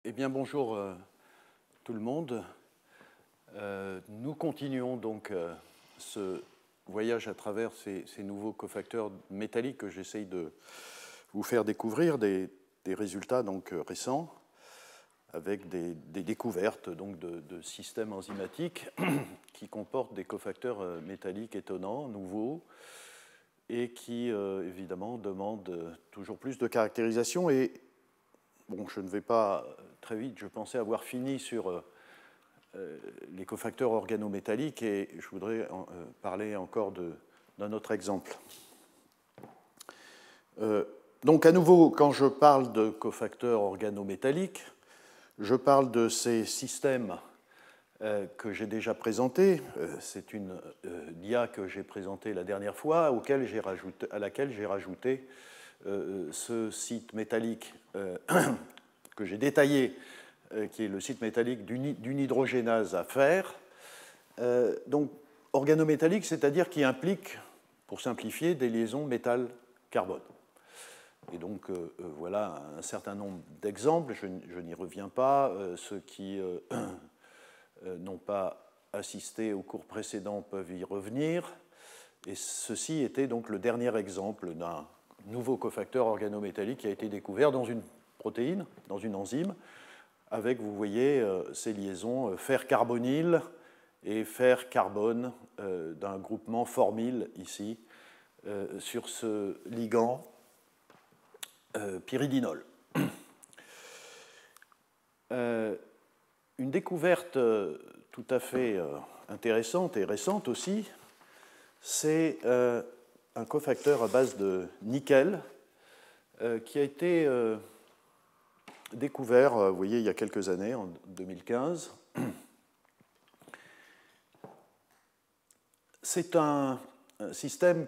Eh bien, bonjour tout le monde. Nous continuons donc ce voyage à travers ces nouveaux cofacteurs métalliques que j'essaye de vous faire découvrir, des résultats donc récents, avec des découvertes donc de systèmes enzymatiques qui comportent des cofacteurs métalliques étonnants, nouveaux, et qui évidemment demandent toujours plus de caractérisation. Et bon, je ne vais pas très vite, je pensais avoir fini sur les cofacteurs organométalliques et je voudrais parler encore d'un autre exemple. Donc à nouveau, quand je parle de cofacteurs organométalliques, je parle de ces systèmes que j'ai déjà présentés. C'est une dia que j'ai présentée la dernière fois, à laquelle j'ai rajouté ce site métallique que j'ai détaillé, qui est le site métallique d'une hydrogénase à fer. Donc, organométallique, c'est-à-dire qui implique, pour simplifier, des liaisons métal-carbone. Et donc, voilà un certain nombre d'exemples, je n'y reviens pas. Ceux qui n'ont pas assisté au cours précédent peuvent y revenir. Et ceci était donc le dernier exemple d'un nouveau cofacteur organométallique qui a été découvert dans une protéine, dans une enzyme, avec, vous voyez, ces liaisons fer-carbonyle et fer-carbone d'un groupement formyle ici sur ce ligand pyridinol. Une découverte tout à fait intéressante et récente aussi, c'est un cofacteur à base de nickel qui a été découvert, vous voyez, il y a quelques années, en 2015. C'est un système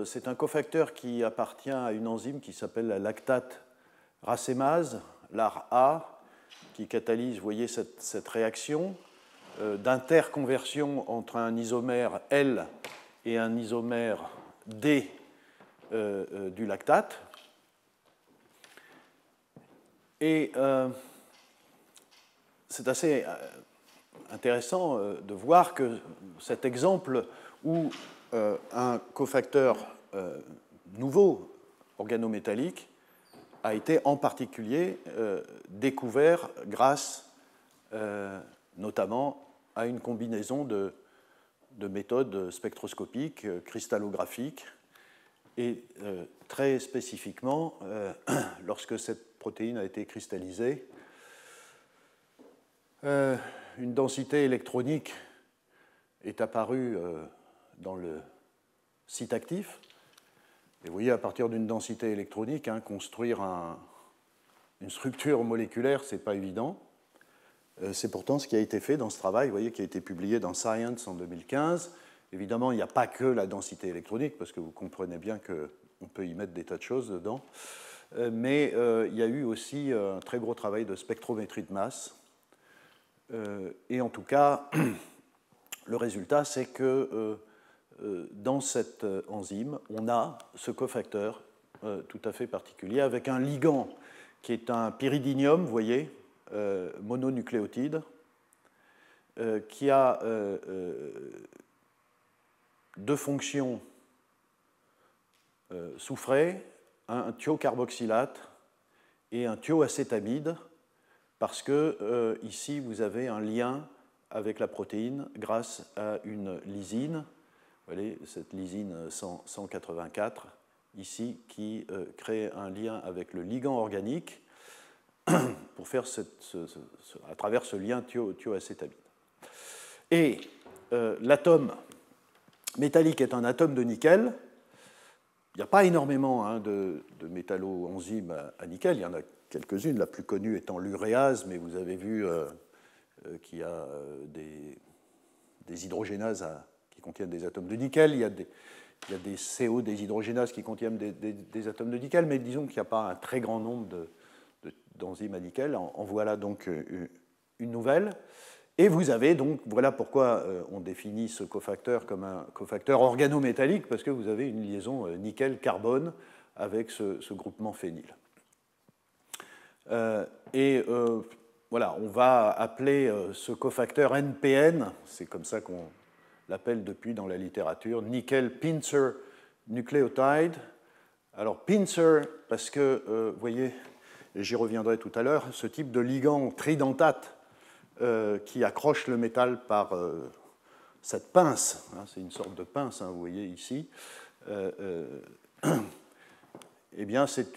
c'est un cofacteur qui appartient à une enzyme qui s'appelle la lactate racémase, LARA, qui catalyse, vous voyez, cette réaction d'interconversion entre un isomère L et un isomère D du lactate. Et c'est assez intéressant de voir que cet exemple où un cofacteur nouveau, organométallique, a été en particulier découvert grâce notamment à une combinaison de méthodes spectroscopiques, cristallographiques, et très spécifiquement, lorsque cette protéine a été cristallisée, une densité électronique est apparue dans le site actif. Et vous voyez, à partir d'une densité électronique, construire une structure moléculaire, ce n'est pas évident. C'est pourtant ce qui a été fait dans ce travail, vous voyez, qui a été publié dans Science en 2015. Évidemment, il n'y a pas que la densité électronique, parce que vous comprenez bien qu'on peut y mettre des tas de choses dedans. Mais il y a eu aussi un très gros travail de spectrométrie de masse. Et en tout cas, le résultat, c'est que dans cette enzyme, on a ce cofacteur tout à fait particulier, avec un ligand qui est un pyridinium, vous voyez, mononucléotide, qui a deux fonctions soufrées, un thiocarboxylate et un thioacétamide, parce que ici vous avez un lien avec la protéine grâce à une lysine, vous voyez, cette lysine 184 ici, qui crée un lien avec le ligand organique pour faire à travers ce lien thioacétamide. Et l'atome métallique est un atome de nickel. Il n'y a pas énormément de métalloenzymes à nickel, il y en a quelques-unes, la plus connue étant l'uréase, mais vous avez vu qu'il y a des hydrogénases qui contiennent des atomes de nickel, il y a des CO déshydrogénases qui contiennent des atomes de nickel, mais disons qu'il n'y a pas un très grand nombre d'enzymes à nickel. En voilà donc une nouvelle. Et vous avez donc, voilà pourquoi on définit ce cofacteur comme un cofacteur organométallique, parce que vous avez une liaison nickel-carbone avec ce groupement phényl. Voilà, on va appeler ce cofacteur NPN, c'est comme ça qu'on l'appelle depuis dans la littérature, nickel pincer nucléotide. Alors pincer, parce que, vous voyez, et j'y reviendrai tout à l'heure, ce type de ligand tridentate qui accroche le métal par cette pince, hein, c'est une sorte de pince, hein, vous voyez ici, eh bien c'est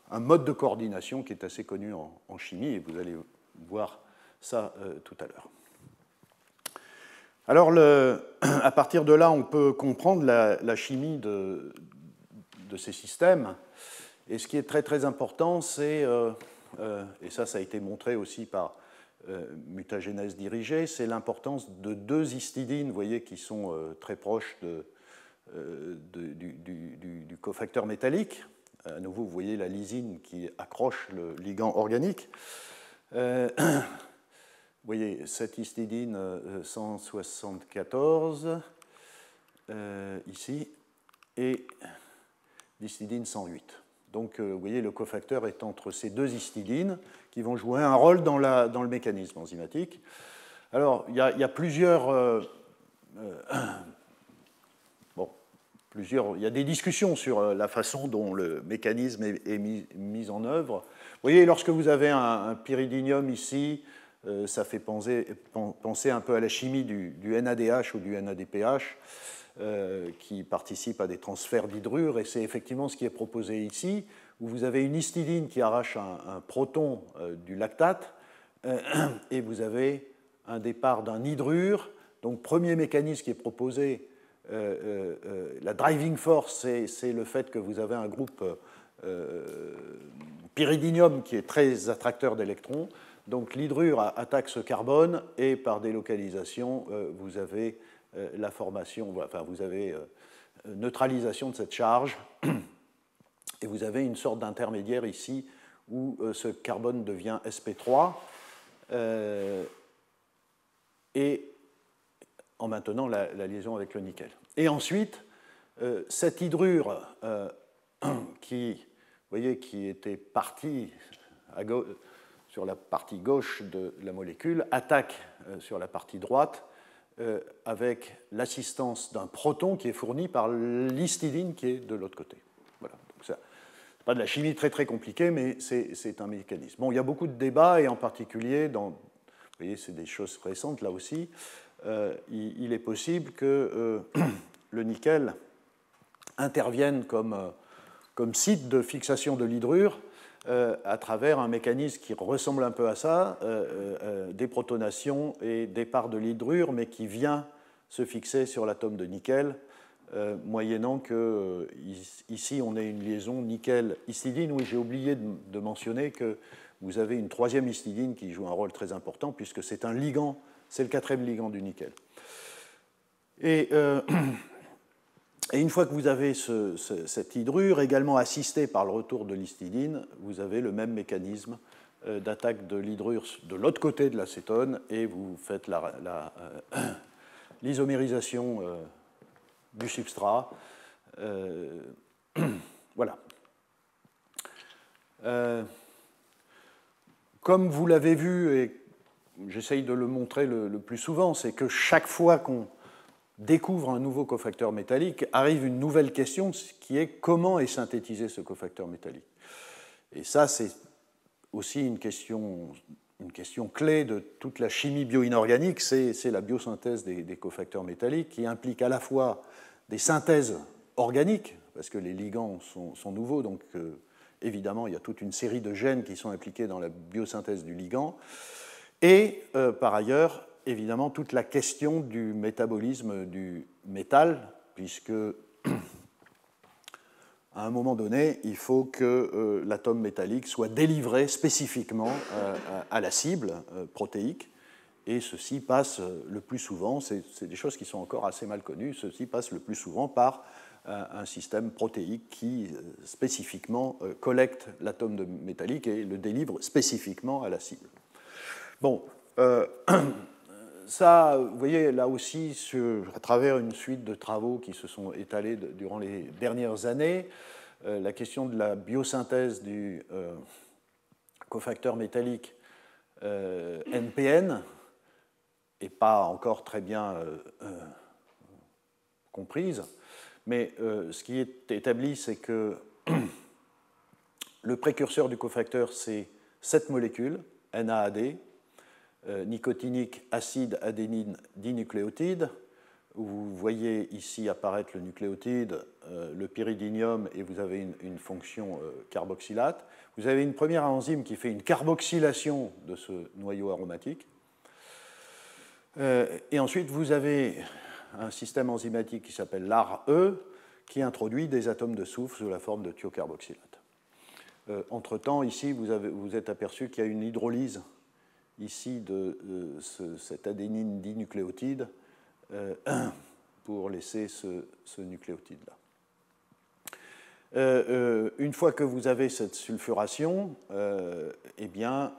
un mode de coordination qui est assez connu en chimie, et vous allez voir ça tout à l'heure. Alors, à partir de là, on peut comprendre la chimie de ces systèmes. Et ce qui est très, très important, c'est, et ça a été montré aussi par mutagénèse dirigée, c'est l'importance de deux histidines, vous voyez, qui sont très proches du cofacteur métallique. À nouveau, vous voyez la lysine qui accroche le ligand organique. Vous voyez cette histidine 174 ici et l'histidine 108. Donc, vous voyez, le cofacteur est entre ces deux histidines qui vont jouer un rôle dans le mécanisme enzymatique. Alors, il y a plusieurs... il y a des discussions sur la façon dont le mécanisme est mis en œuvre. Vous voyez, lorsque vous avez un pyridinium ici, ça fait penser un peu à la chimie du NADH ou du NADPH, qui participe à des transferts d'hydrure, et c'est effectivement ce qui est proposé ici, où vous avez une histidine qui arrache un proton du lactate, et vous avez un départ d'un hydrure. Donc, premier mécanisme qui est proposé, la driving force, c'est le fait que vous avez un groupe pyridinium qui est très attracteur d'électrons. Donc l'hydrure attaque ce carbone et par délocalisation, vous avez la formation, enfin vous avez neutralisation de cette charge et vous avez une sorte d'intermédiaire ici où ce carbone devient sp3 et en maintenant la liaison avec le nickel. Et ensuite, cette hydrure qui, vous voyez, qui était partie sur la partie gauche de la molécule, attaque sur la partie droite avec l'assistance d'un proton qui est fourni par l'histidine qui est de l'autre côté. Voilà. Donc ça, c'est pas de la chimie très très compliquée, mais c'est un mécanisme. Bon, il y a beaucoup de débats, et en particulier, vous voyez, c'est des choses récentes là aussi, il est possible que le nickel intervienne comme site de fixation de l'hydrure à travers un mécanisme qui ressemble un peu à ça, déprotonation et départ de l'hydrure, mais qui vient se fixer sur l'atome de nickel, moyennant que ici on ait une liaison nickel-histidine. Oui, j'ai oublié de mentionner que vous avez une troisième histidine qui joue un rôle très important, puisque c'est un ligand, c'est le quatrième ligand du nickel. Et une fois que vous avez cette hydrure, également assistée par le retour de l'histidine, vous avez le même mécanisme d'attaque de l'hydrure de l'autre côté de l'acétone, et vous faites l'isomérisation du substrat. Voilà. Comme vous l'avez vu, et j'essaye de le montrer le plus souvent, c'est que chaque fois qu'on découvre un nouveau cofacteur métallique, arrive une nouvelle question qui est comment est synthétisé ce cofacteur métallique. Et ça, c'est aussi une question clé de toute la chimie bio-inorganique, c'est la biosynthèse des cofacteurs métalliques, qui implique à la fois des synthèses organiques, parce que les ligands sont nouveaux, donc évidemment, il y a toute une série de gènes qui sont impliqués dans la biosynthèse du ligand, et par ailleurs, évidemment, toute la question du métabolisme du métal, puisque à un moment donné, il faut que l'atome métallique soit délivré spécifiquement à la cible protéique, et ceci passe le plus souvent, c'est des choses qui sont encore assez mal connues, ceci passe le plus souvent par un système protéique qui spécifiquement collecte l'atome métallique et le délivre spécifiquement à la cible. Bon, ça, vous voyez, là aussi, à travers une suite de travaux qui se sont étalés durant les dernières années, la question de la biosynthèse du cofacteurs métalliques NPN n'est pas encore très bien comprise, mais ce qui est établi, c'est que le précurseur du cofacteur, c'est cette molécule, NAAD, nicotinique acide adénine dinucléotide. Vous voyez ici apparaître le nucléotide, le pyridinium, et vous avez une fonction carboxylate. Vous avez une première enzyme qui fait une carboxylation de ce noyau aromatique. Et ensuite, vous avez un système enzymatique qui s'appelle LAR-E, qui introduit des atomes de soufre sous la forme de thiocarboxylate. Entre-temps, ici, vous êtes aperçu qu'il y a une hydrolyse ici de cette adénine dinucléotide pour laisser ce nucléotide-là. Une fois que vous avez cette sulfuration, eh bien,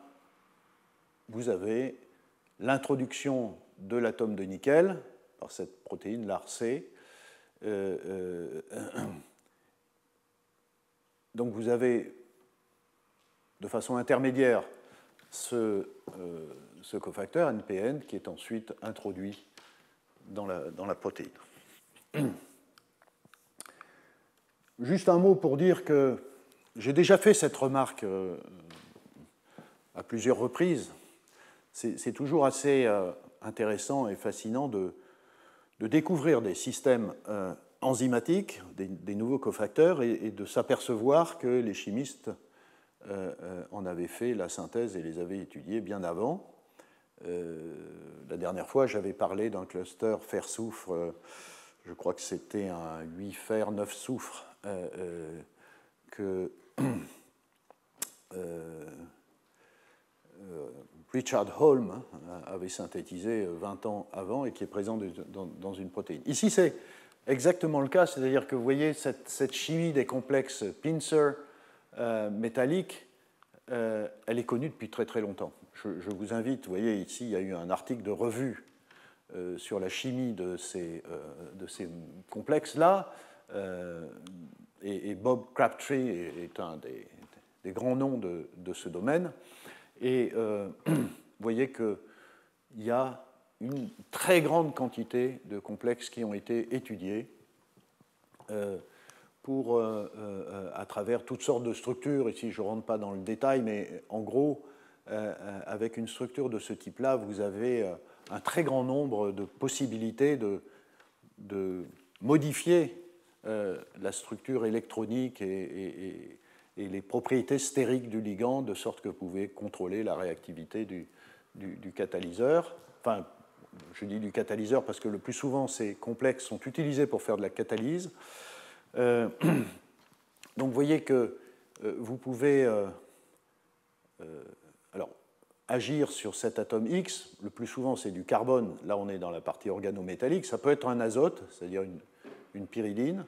vous avez l'introduction de l'atome de nickel par cette protéine LAR-C. Donc vous avez de façon intermédiaire ce cofacteur NPN qui est ensuite introduit dans la protéine. Juste un mot pour dire que j'ai déjà fait cette remarque à plusieurs reprises. C'est toujours assez intéressant et fascinant de découvrir des systèmes enzymatiques, des nouveaux cofacteurs, et de s'apercevoir que les chimistes en avaient fait la synthèse et les avaient étudiés bien avant. La dernière fois, j'avais parlé d'un cluster fer-soufre, je crois que c'était un 8 fer, 9 soufre, que Richard Holm avait synthétisé 20 ans avant et qui est présent dans une protéine. Ici, c'est exactement le cas, c'est-à-dire que vous voyez cette chimie des complexes Pincer métalliques, elle est connue depuis très très longtemps. Je vous invite, vous voyez ici, il y a eu un article de revue sur la chimie de ces complexes-là, et Bob Crabtree est un des grands noms de ce domaine. Et vous voyez qu'il y a une très grande quantité de complexes qui ont été étudiés à travers toutes sortes de structures. Ici, je ne rentre pas dans le détail, mais en gros, avec une structure de ce type-là, vous avez un très grand nombre de possibilités de modifier la structure électronique et les propriétés stériques du ligand, de sorte que vous pouvez contrôler la réactivité du catalyseur. Enfin, je dis du catalyseur parce que le plus souvent, ces complexes sont utilisés pour faire de la catalyse. Donc, vous voyez que vous pouvez alors, agir sur cet atome X. Le plus souvent, c'est du carbone. Là, on est dans la partie organométallique. Ça peut être un azote, c'est-à-dire une pyridine.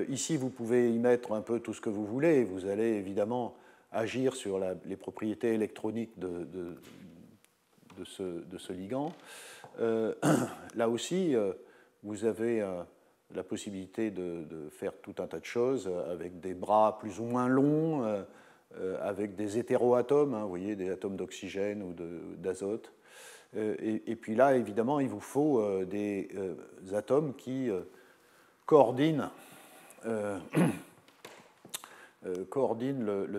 Ici, vous pouvez y mettre un peu tout ce que vous voulez. Vous allez évidemment agir sur les propriétés électroniques de ce ligand. Là aussi, vous avez la possibilité de faire tout un tas de choses avec des bras plus ou moins longs, avec des hétéroatomes, hein, vous voyez, des atomes d'oxygène ou d'azote. Et puis là, évidemment, il vous faut des atomes qui coordinent le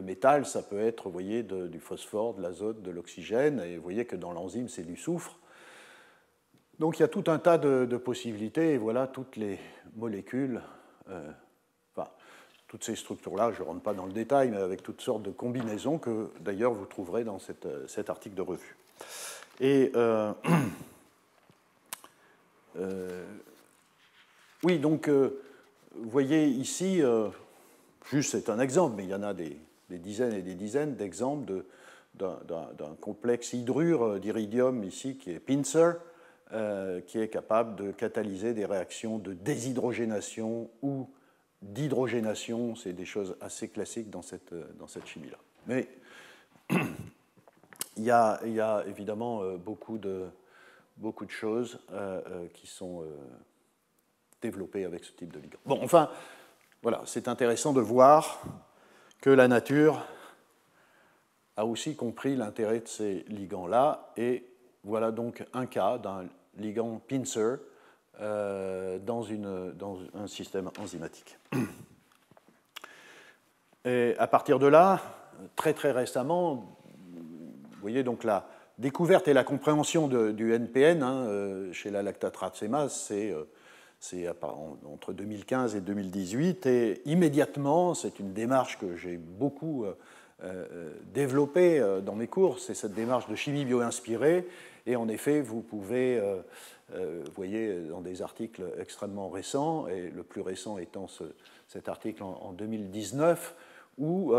métal. Ça peut être, vous voyez, du phosphore, de l'azote, de l'oxygène, et vous voyez que dans l'enzyme, c'est du soufre. Donc il y a tout un tas de possibilités, et voilà toutes les molécules, toutes ces structures-là, je ne rentre pas dans le détail, mais avec toutes sortes de combinaisons que d'ailleurs vous trouverez dans cet article de revue. Et oui, donc vous voyez ici, juste c'est un exemple, mais il y en a des dizaines et des dizaines d'exemples d'un complexe hydrure d'iridium ici qui est Pincer, qui est capable de catalyser des réactions de déshydrogénation ou d'hydrogénation. C'est des choses assez classiques dans cette chimie-là. Mais il y a évidemment beaucoup de choses qui sont développées avec ce type de ligand. Bon, enfin, voilà, c'est intéressant de voir que la nature a aussi compris l'intérêt de ces ligands-là, et voilà donc un cas d'un ligand pincer dans un système enzymatique. Et à partir de là, très très récemment, vous voyez donc la découverte et la compréhension du NPN chez la lactate racémase, c'est entre 2015 et 2018, et immédiatement, c'est une démarche que j'ai beaucoup développée dans mes cours, c'est cette démarche de chimie bio-inspirée, et en effet, vous pouvez, vous voyez, dans des articles extrêmement récents, et le plus récent étant cet article en 2019, où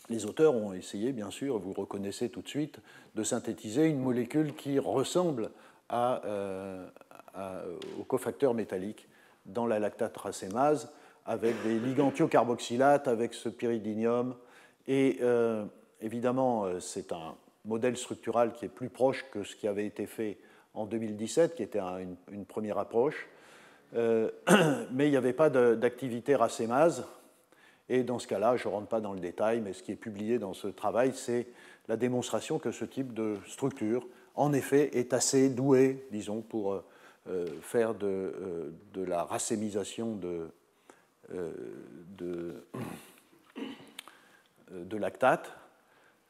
les auteurs ont essayé, bien sûr, vous reconnaissez tout de suite, de synthétiser une molécule qui ressemble au cofacteur métallique dans la lactate racémase, avec des ligands thiocarboxylates, avec ce pyridinium. Et évidemment, c'est un modèle structural qui est plus proche que ce qui avait été fait en 2017, qui était une première approche. Mais il n'y avait pas d'activité racémase. Et dans ce cas-là, je ne rentre pas dans le détail, mais ce qui est publié dans ce travail, c'est la démonstration que ce type de structure, en effet, est assez doué, disons, pour faire de la racémisation de lactate,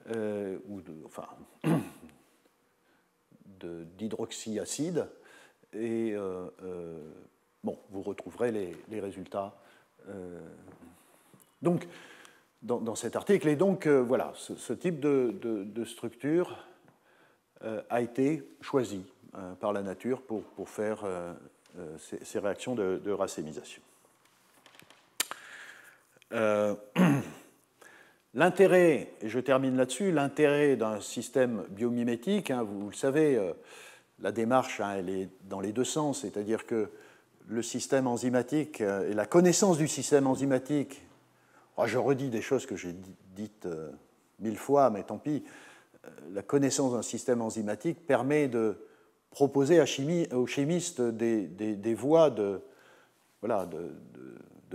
ou d'hydroxyacide. Et bon, vous retrouverez les résultats. Donc, dans cet article, et donc, voilà, ce type de structure a été choisi par la nature pour faire ces réactions de racémisation. L'intérêt, et je termine là-dessus, l'intérêt d'un système biomimétique, vous le savez, la démarche, elle est dans les deux sens, c'est-à-dire que le système enzymatique et la connaissance du système enzymatique, je redis des choses que j'ai dites 1000 fois, mais tant pis. La connaissance d'un système enzymatique permet de proposer aux chimistes des voies de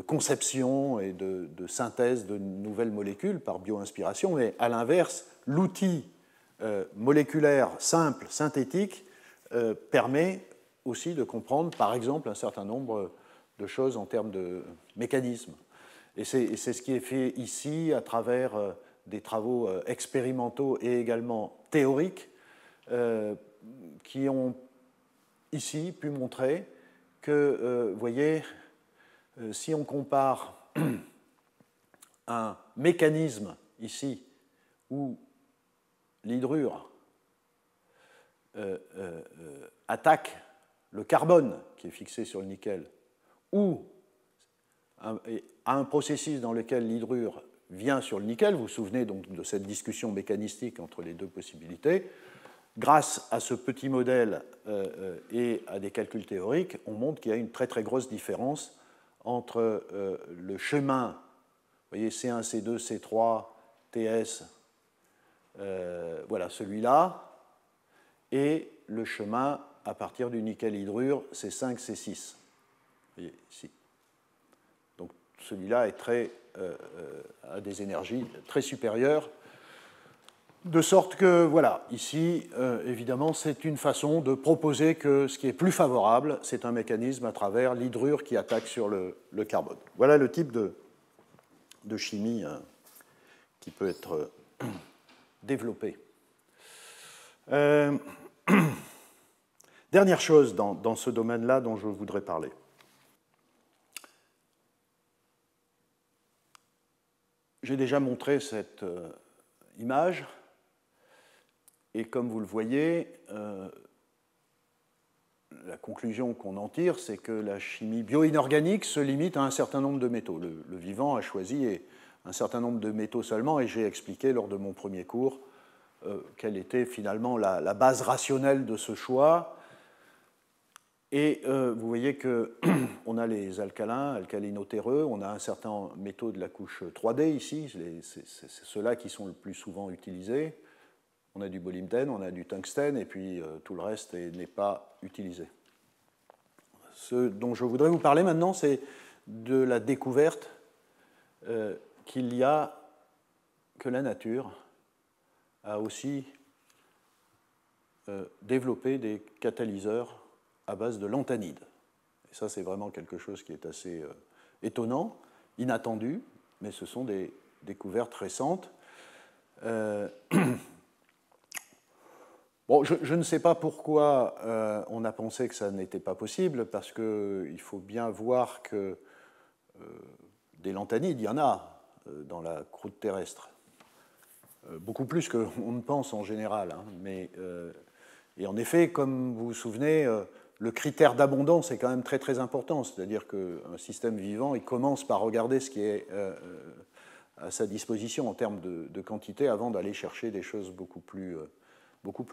conception et de synthèse de nouvelles molécules par bioinspiration, mais à l'inverse, l'outil moléculaire simple, synthétique, permet aussi de comprendre, par exemple, un certain nombre de choses en termes de mécanismes. Et c'est ce qui est fait ici à travers des travaux expérimentaux et également théoriques qui ont ici pu montrer que, vous voyez, si on compare un mécanisme ici où l'hydrure attaque le carbone qui est fixé sur le nickel, ou à un processus dans lequel l'hydrure vient sur le nickel, vous vous souvenez donc de cette discussion mécanistique entre les deux possibilités, grâce à ce petit modèle et à des calculs théoriques, on montre qu'il y a une très très grosse différence entre le chemin, vous voyez, C1, C2, C3, TS, voilà celui-là, et le chemin à partir du nickel-hydrure C5, C6. Vous voyez ici. Donc celui-là a des énergies très supérieures, de sorte que, voilà, ici, évidemment, c'est une façon de proposer que ce qui est plus favorable, c'est un mécanisme à travers l'hydrure qui attaque sur le carbone. Voilà le type de chimie qui peut être développé. Dernière chose dans ce domaine-là dont je voudrais parler. J'ai déjà montré cette image, et comme vous le voyez, la conclusion qu'on en tire, c'est que la chimie bio-inorganique se limite à un certain nombre de métaux. Le vivant a choisi un certain nombre de métaux seulement, et j'ai expliqué lors de mon premier cours quelle était finalement la base rationnelle de ce choix. Et vous voyez qu'on a les alcalins, alcalino-terreux, on a un certain métaux de la couche 3D ici, c'est ceux-là qui sont le plus souvent utilisés. On a du molybdène, on a du tungstène, et puis tout le reste n'est pas utilisé. Ce dont je voudrais vous parler maintenant, c'est de la découverte qu'il y a que la nature a aussi développé des catalyseurs à base de lanthanide. Et ça, c'est vraiment quelque chose qui est assez étonnant, inattendu, mais ce sont des découvertes récentes. Bon, je ne sais pas pourquoi on a pensé que ça n'était pas possible, parce qu'il faut bien voir que des lanthanides, il y en a dans la croûte terrestre. Beaucoup plus qu'on ne pense en général. Hein, mais, et en effet, comme vous vous souvenez, le critère d'abondance est quand même très très important. C'est-à-dire qu'un système vivant, il commence par regarder ce qui est à sa disposition en termes de quantité avant d'aller chercher des choses beaucoup plus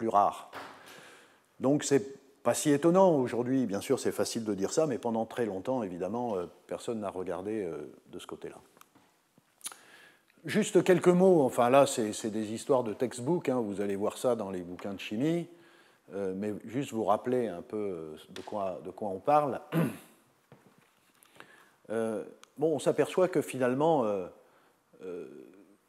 rares. Donc c'est pas si étonnant aujourd'hui. Bien sûr, c'est facile de dire ça, mais pendant très longtemps, évidemment, personne n'a regardé de ce côté-là. Juste quelques mots, enfin là, c'est des histoires de textbook, hein, vous allez voir ça dans les bouquins de chimie, mais juste vous rappeler un peu de quoi on parle. Bon, on s'aperçoit que finalement,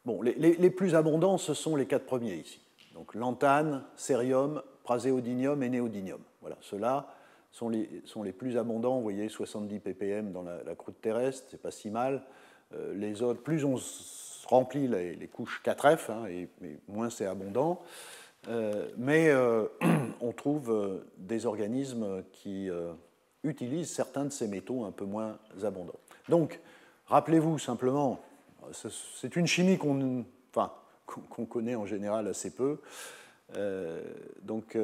bon, les plus abondants, ce sont les 4 premiers ici. Donc lanthane, cérium, praséodymium et néodymium. Voilà, ceux-là sont les plus abondants. Vous voyez, 70 ppm dans la croûte terrestre, c'est pas si mal. Les autres, plus on remplit les couches 4F, hein, et moins c'est abondant. Mais on trouve des organismes qui utilisent certains de ces métaux un peu moins abondants. Donc, rappelez-vous simplement, c'est une chimie qu'on connaît en général assez peu. Donc,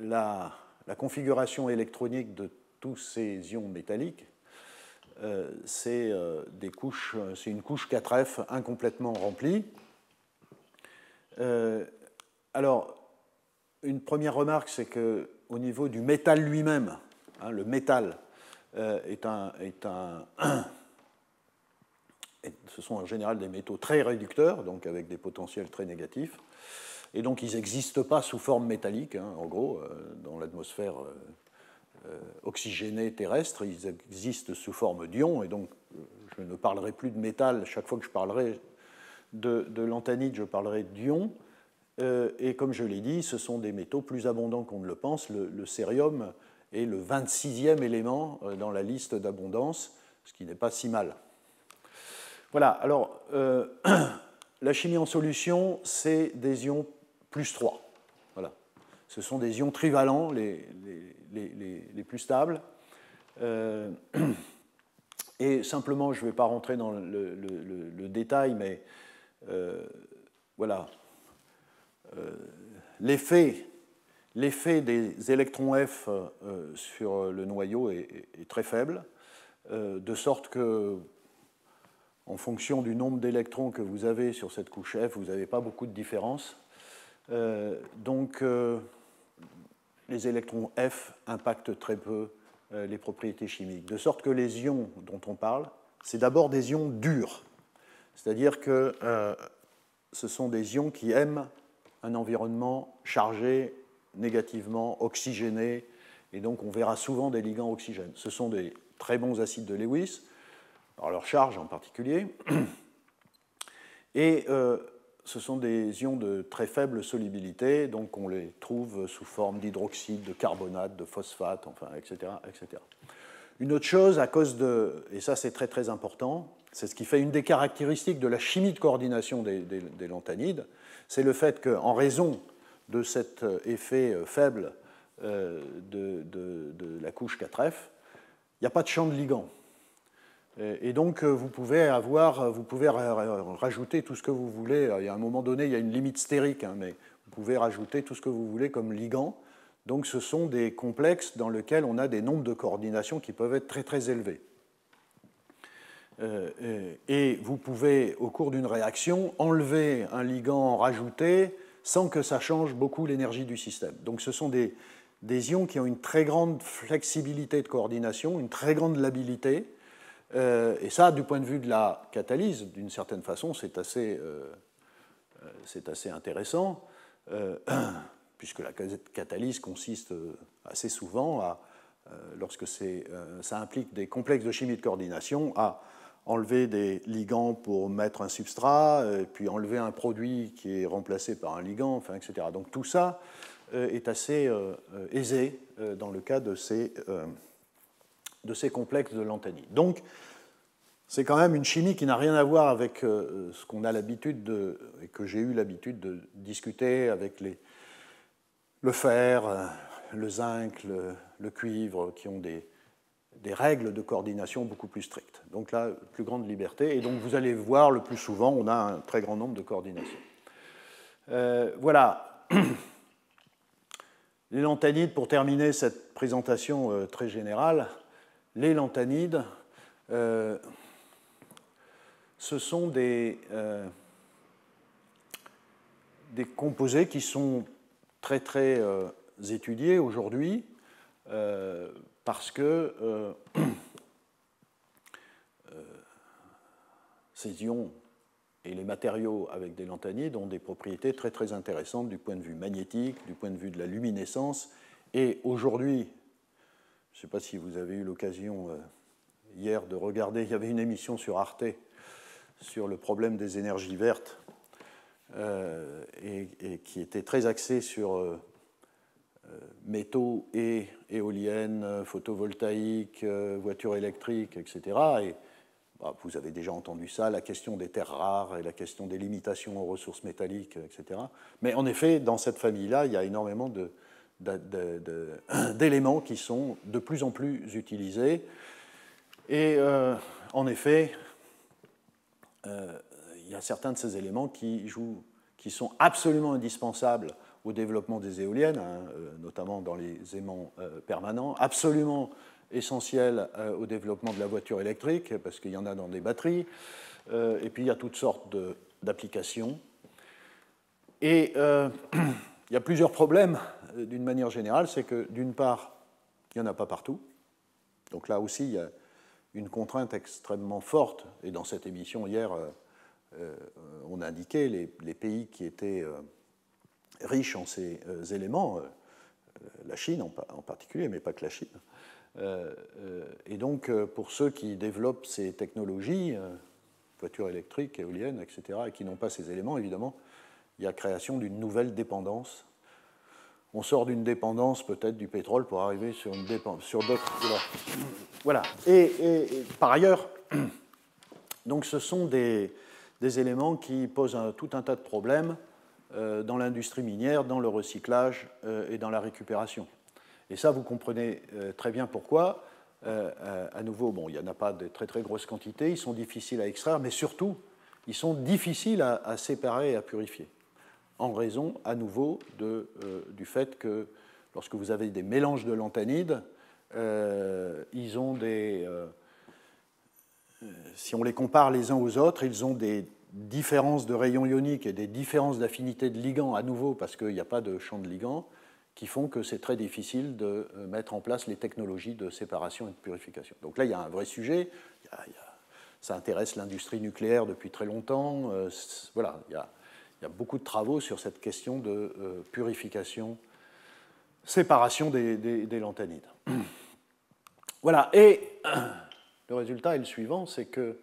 la configuration électronique de tous ces ions métalliques, c'est une couche 4F incomplètement remplie. Alors, une première remarque, c'est qu'au niveau du métal lui-même, hein, le métal ce sont en général des métaux très réducteurs, donc avec des potentiels très négatifs, et donc ils n'existent pas sous forme métallique, hein, en gros, dans l'atmosphère oxygénée terrestre, ils existent sous forme d'ions, et donc je ne parlerai plus de métal, chaque fois que je parlerai de lanthanide, je parlerai d'ions, et comme je l'ai dit, ce sont des métaux plus abondants qu'on ne le pense. Le cérium est le 26e élément dans la liste d'abondance, ce qui n'est pas si mal. Voilà, alors, la chimie en solution, c'est des ions plus 3. Voilà. Ce sont des ions trivalents, les plus stables. Et simplement, je ne vais pas rentrer dans le détail, mais voilà. L'effet des électrons F sur le noyau est très faible, de sorte que, en fonction du nombre d'électrons que vous avez sur cette couche F, vous n'avez pas beaucoup de différence. Donc, les électrons F impactent très peu les propriétés chimiques. De sorte que les ions dont on parle, c'est d'abord des ions durs. C'est-à-dire que ce sont des ions qui aiment un environnement chargé, négativement, oxygéné, et donc on verra souvent des ligands oxygènes. Ce sont des très bons acides de Lewis, par leur charge en particulier, et ce sont des ions de très faible solubilité, donc on les trouve sous forme d'hydroxyde, de carbonate, de phosphate, enfin, etc., etc. Une autre chose, à cause de, et ça c'est très très important, c'est ce qui fait une des caractéristiques de la chimie de coordination des lanthanides, c'est le fait qu'en raison de cet effet faible de la couche 4F, il n'y a pas de champ de ligand. Et donc, vous pouvez rajouter tout ce que vous voulez. Il y a un moment donné, il y a une limite stérique, hein, mais vous pouvez rajouter tout ce que vous voulez comme ligand. Donc, ce sont des complexes dans lesquels on a des nombres de coordination qui peuvent être très, très élevés. Et vous pouvez, au cours d'une réaction, enlever un ligand rajouté sans que ça change beaucoup l'énergie du système. Donc, ce sont des ions qui ont une très grande flexibilité de coordination, une très grande labilité. Et ça, du point de vue de la catalyse, d'une certaine façon, c'est assez intéressant, puisque la catalyse consiste assez souvent, lorsque ça implique des complexes de chimie de coordination, à enlever des ligands pour mettre un substrat, puis enlever un produit qui est remplacé par un ligand, enfin, etc. Donc tout ça est assez aisé dans le cas de ces complexes de lanthanides. Donc c'est quand même une chimie qui n'a rien à voir avec ce qu'on a l'habitude et que j'ai eu l'habitude de discuter avec le fer, le zinc, le cuivre, qui ont des règles de coordination beaucoup plus strictes. Donc là, plus grande liberté. Et donc vous allez voir, le plus souvent, on a un très grand nombre de coordinations. Voilà. Les lanthanides, pour terminer cette présentation très générale, les lanthanides, ce sont des composés qui sont très très étudiés aujourd'hui parce que ces ions et les matériaux avec des lanthanides ont des propriétés très très intéressantes du point de vue magnétique, du point de vue de la luminescence. Et aujourd'hui, je ne sais pas si vous avez eu l'occasion hier de regarder, il y avait une émission sur Arte sur le problème des énergies vertes et qui était très axée sur métaux et éoliennes, photovoltaïques, voitures électriques, etc. Et vous avez déjà entendu ça, la question des terres rares et la question des limitations aux ressources métalliques, etc. Mais en effet, dans cette famille-là, il y a énormément d'éléments qui sont de plus en plus utilisés. Et en effet, il y a certains de ces éléments qui sont absolument indispensables au développement des éoliennes, notamment dans les aimants permanents, absolument essentiels au développement de la voiture électrique, parce qu'il y en a dans des batteries, et puis il y a toutes sortes d'applications. Et il y a plusieurs problèmes, d'une manière générale, c'est que, d'une part, il n'y en a pas partout. Donc là aussi, il y a une contrainte extrêmement forte, et dans cette émission hier, on a indiqué les pays qui étaient riches en ces éléments, la Chine en particulier, mais pas que la Chine. Et donc, pour ceux qui développent ces technologies, voitures électriques, éoliennes, etc., et qui n'ont pas ces éléments, évidemment, il y a création d'une nouvelle dépendance. On sort d'une dépendance peut-être du pétrole pour arriver sur une dépendance, sur d'autres. Voilà. Et par ailleurs, donc ce sont des éléments qui posent tout un tas de problèmes dans l'industrie minière, dans le recyclage et dans la récupération. Et ça, vous comprenez très bien pourquoi. À nouveau, bon, il n'y en a pas de très très grosses quantités, ils sont difficiles à extraire, mais surtout, ils sont difficiles à séparer et à purifier, en raison, à nouveau, du fait que lorsque vous avez des mélanges de lanthanides, ils ont si on les compare les uns aux autres, ils ont des différences de rayons ioniques et des différences d'affinité de ligands, à nouveau, parce qu'il n'y a pas de champ de ligands, qui font que c'est très difficile de mettre en place les technologies de séparation et de purification. Donc là, il y a un vrai sujet. Ça intéresse l'industrie nucléaire depuis très longtemps. Voilà, il y a beaucoup de travaux sur cette question de purification, séparation des lanthanides. Voilà, et le résultat est le suivant, c'est que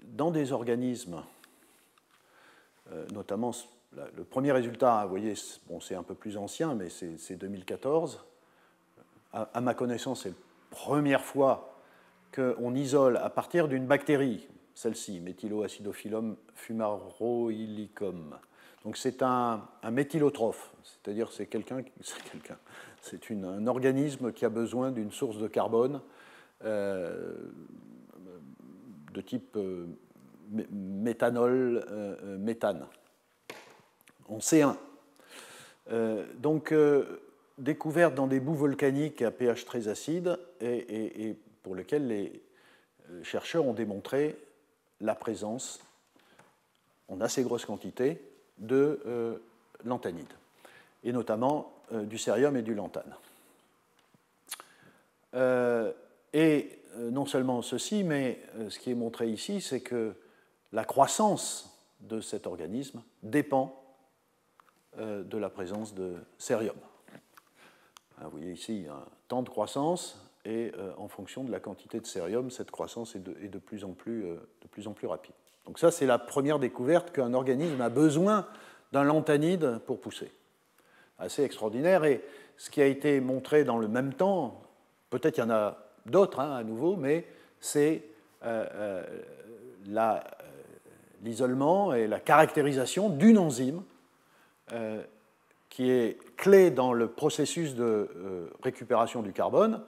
dans des organismes, notamment le premier résultat, vous voyez, bon, c'est un peu plus ancien, mais c'est 2014. À ma connaissance, c'est la première fois qu'on isole à partir d'une bactérie, celle-ci, Methyloacidophilum fumaroilicum. Donc c'est un méthylotrophe, c'est-à-dire c'est un organisme qui a besoin d'une source de carbone de type méthanol, méthane, en C1. Donc découverte dans des boues volcaniques à pH très acide et pour lesquelles les chercheurs ont démontré la présence en assez grosse quantité de lanthanides, et notamment du cérium et du lanthane. Et non seulement ceci, mais ce qui est montré ici, c'est que la croissance de cet organisme dépend de la présence de cérium. Vous voyez ici un temps de croissance et en fonction de la quantité de cérium, cette croissance est de plus en plus rapide. Donc ça, c'est la première découverte qu'un organisme a besoin d'un lanthanide pour pousser. Assez extraordinaire. Et ce qui a été montré dans le même temps, peut-être il y en a d'autres à nouveau, mais c'est l'isolement et la caractérisation d'une enzyme qui est clé dans le processus de récupération du carbone,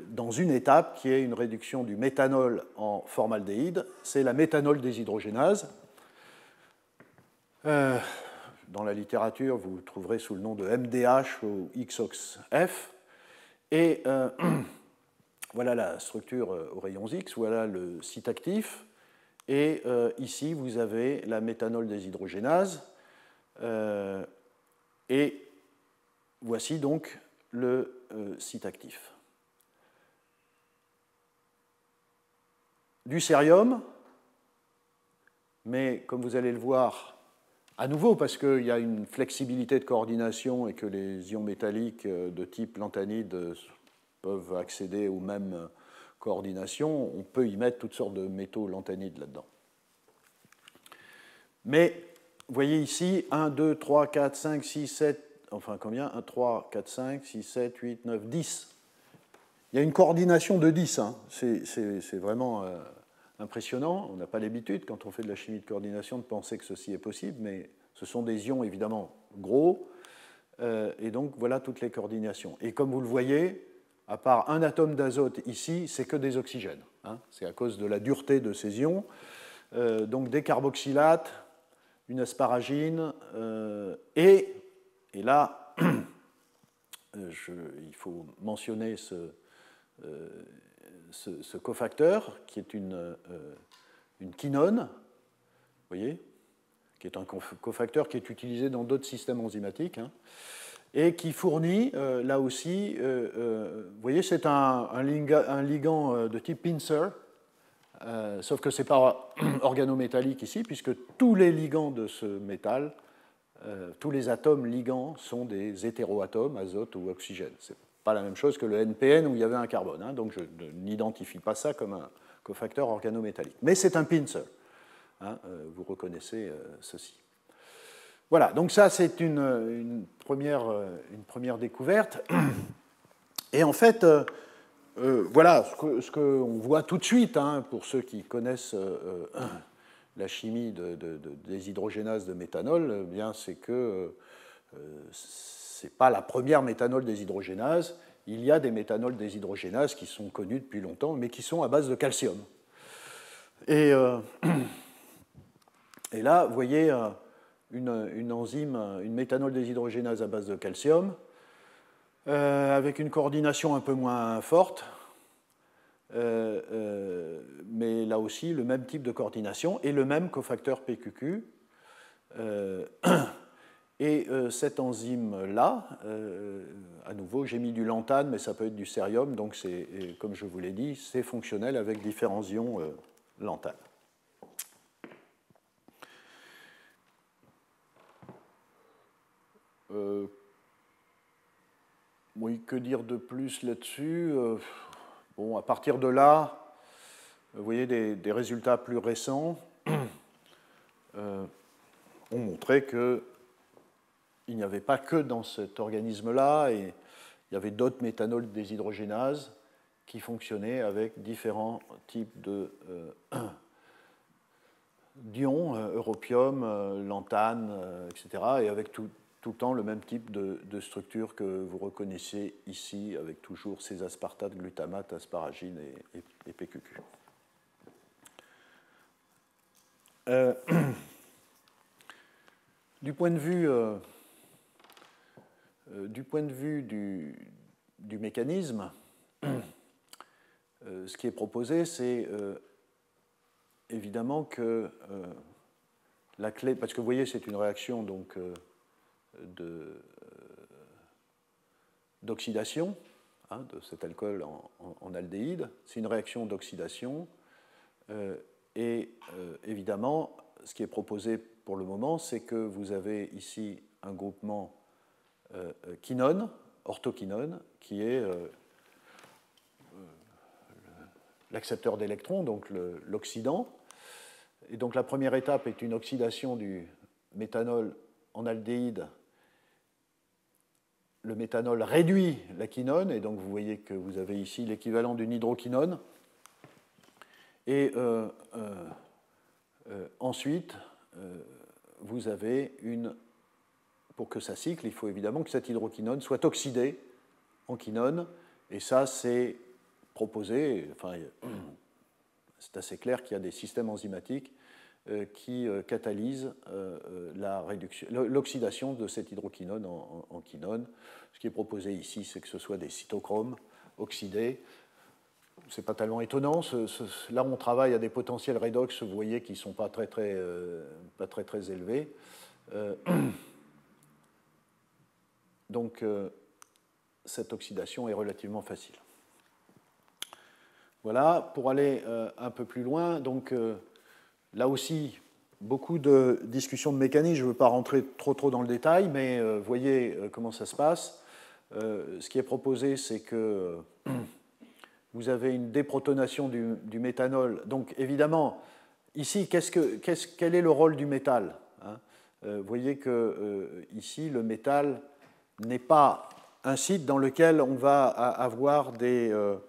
dans une étape qui est une réduction du méthanol en formaldéhyde, c'est la méthanol déshydrogénase. Dans la littérature, vous le trouverez sous le nom de MDH ou XOXF. Et voilà la structure aux rayons X, voilà le site actif. Et ici, vous avez la méthanol déshydrogénase. Et voici donc le site actif. Du cérium, mais comme vous allez le voir, à nouveau, parce qu'il y a une flexibilité de coordination et que les ions métalliques de type lanthanide peuvent accéder aux mêmes coordinations, on peut y mettre toutes sortes de métaux lanthanides là-dedans. Mais vous voyez ici 1, 2, 3, 4, 5, 6, 7, enfin combien 1, 3, 4, 5, 6, 7, 8, 9, 10. Il y a une coordination de 10. Hein. C'est vraiment impressionnant. On n'a pas l'habitude, quand on fait de la chimie de coordination, de penser que ceci est possible, mais ce sont des ions évidemment gros. Et donc voilà toutes les coordinations. Et comme vous le voyez, à part un atome d'azote ici, c'est que des oxygènes. Hein. C'est à cause de la dureté de ces ions. Donc des carboxylates, une asparagine, et là, il faut mentionner ce cofacteur qui est une quinone, vous voyez, qui est un cofacteur qui est utilisé dans d'autres systèmes enzymatiques, hein, et qui fournit, là aussi, vous voyez, c'est un ligand de type pincer, sauf que ce n'est pas organométallique ici, puisque tous les ligands de ce métal, tous les atomes ligands sont des hétéroatomes, azote ou oxygène. Ce n'est pas la même chose que le NPN où il y avait un carbone, hein, donc je n'identifie pas ça comme un cofacteur organométallique. Mais c'est un pincer. Hein, vous reconnaissez ceci. Voilà, donc ça c'est une première découverte. Et en fait, voilà ce qu'on voit tout de suite, hein, pour ceux qui connaissent la chimie de déshydrogénase de méthanol, eh bien c'est que ce n'est pas la première méthanol déshydrogénase. Il y a des méthanols déshydrogénases qui sont connus depuis longtemps, mais qui sont à base de calcium. Et là, vous voyez une enzyme, une méthanol déshydrogénase à base de calcium, avec une coordination un peu moins forte, mais là aussi le même type de coordination et le même cofacteur PQQ. Et cette enzyme-là, à nouveau, j'ai mis du lanthane, mais ça peut être du cérium, donc comme je vous l'ai dit, c'est fonctionnel avec différents ions lanthane. Oui, que dire de plus là-dessus? Bon, à partir de là, vous voyez des résultats plus récents ont montré qu'il n'y avait pas que dans cet organisme-là, et il y avait d'autres méthanols déshydrogénases qui fonctionnaient avec différents types d'ions, europium, lanthane, etc., et avec tout le temps le même type de structure que vous reconnaissez ici, avec toujours ces aspartates, glutamate, asparagine et PQQ. Du point de vue du mécanisme, ce qui est proposé, c'est évidemment que la clé, parce que vous voyez, c'est une réaction donc d'oxydation, hein, de cet alcool en aldéhyde. C'est une réaction d'oxydation. Et évidemment, ce qui est proposé pour le moment, c'est que vous avez ici un groupement quinone, orthoquinone, qui est l'accepteur d'électrons, donc l'oxydant. Et donc la première étape est une oxydation du méthanol en aldéhyde. Le méthanol réduit la quinone, et donc vous voyez que vous avez ici l'équivalent d'une hydroquinone. Et ensuite, vous avez pour que ça cycle, il faut évidemment que cette hydroquinone soit oxydée en quinone, et ça c'est proposé, enfin, c'est assez clair qu'il y a des systèmes enzymatiques qui catalysent l'oxydation de cette hydroquinone en quinone. Ce qui est proposé ici, c'est que ce soit des cytochromes oxydés. Ce n'est pas tellement étonnant. Là, on travaille à des potentiels redox, vous voyez, qui ne sont pas très élevés. Donc, cette oxydation est relativement facile. Voilà, pour aller un peu plus loin, donc là aussi, beaucoup de discussions de mécanique. Je ne veux pas rentrer trop dans le détail, mais voyez comment ça se passe. Ce qui est proposé, c'est que vous avez une déprotonation du méthanol. Donc, évidemment, ici, quel est le rôle du métal, hein? Vous voyez que ici, le métal n'est pas un site dans lequel on va avoir de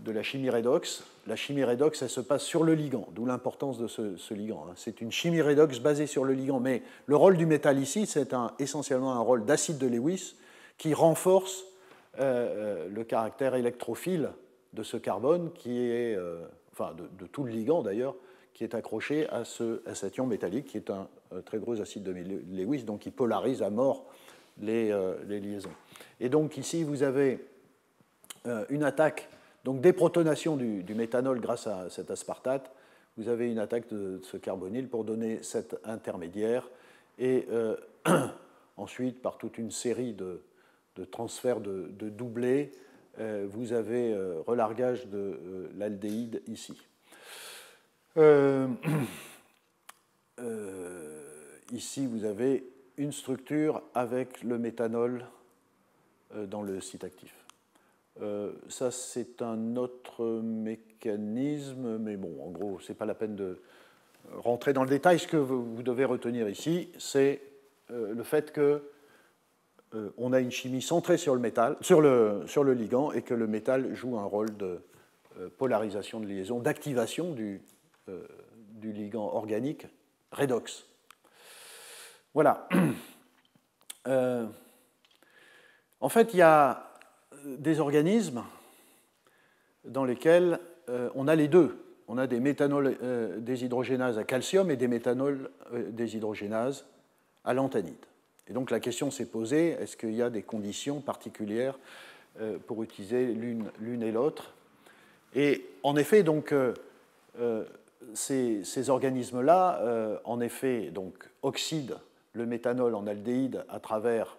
la chimie redox. La chimie redox, elle se passe sur le ligand, d'où l'importance de ce ligand. C'est une chimie redox basée sur le ligand, mais le rôle du métal ici, c'est essentiellement un rôle d'acide de Lewis qui renforce le caractère électrophile de ce carbone, qui est, enfin de tout le ligand d'ailleurs, qui est accroché à cet ion métallique, qui est un très gros acide de Lewis, donc qui polarise à mort les liaisons. Et donc ici, vous avez une attaque, donc déprotonation du méthanol grâce à cet aspartate. Vous avez une attaque de ce carbonyle pour donner cet intermédiaire. Et ensuite, par toute une série de transferts de doublés, vous avez relargage de l'aldéhyde ici. Ici, vous avez une structure avec le méthanol dans le site actif. Ça, c'est un autre mécanisme, mais bon, en gros, ce n'est pas la peine de rentrer dans le détail. Ce que vous devez retenir ici, c'est le fait qu'on a une chimie centrée sur le métal, sur le ligand, et que le métal joue un rôle de polarisation de liaison, d'activation du ligand organique redox. Voilà. En fait, il y a des organismes dans lesquels on a les deux. On a des méthanols déshydrogénases à calcium et des méthanols déshydrogénases à lanthanide. Et donc la question s'est posée, est-ce qu'il y a des conditions particulières pour utiliser l'une et l'autre? Et en effet, donc, ces organismes-là, en effet, donc, oxydent le méthanol en aldéhyde à travers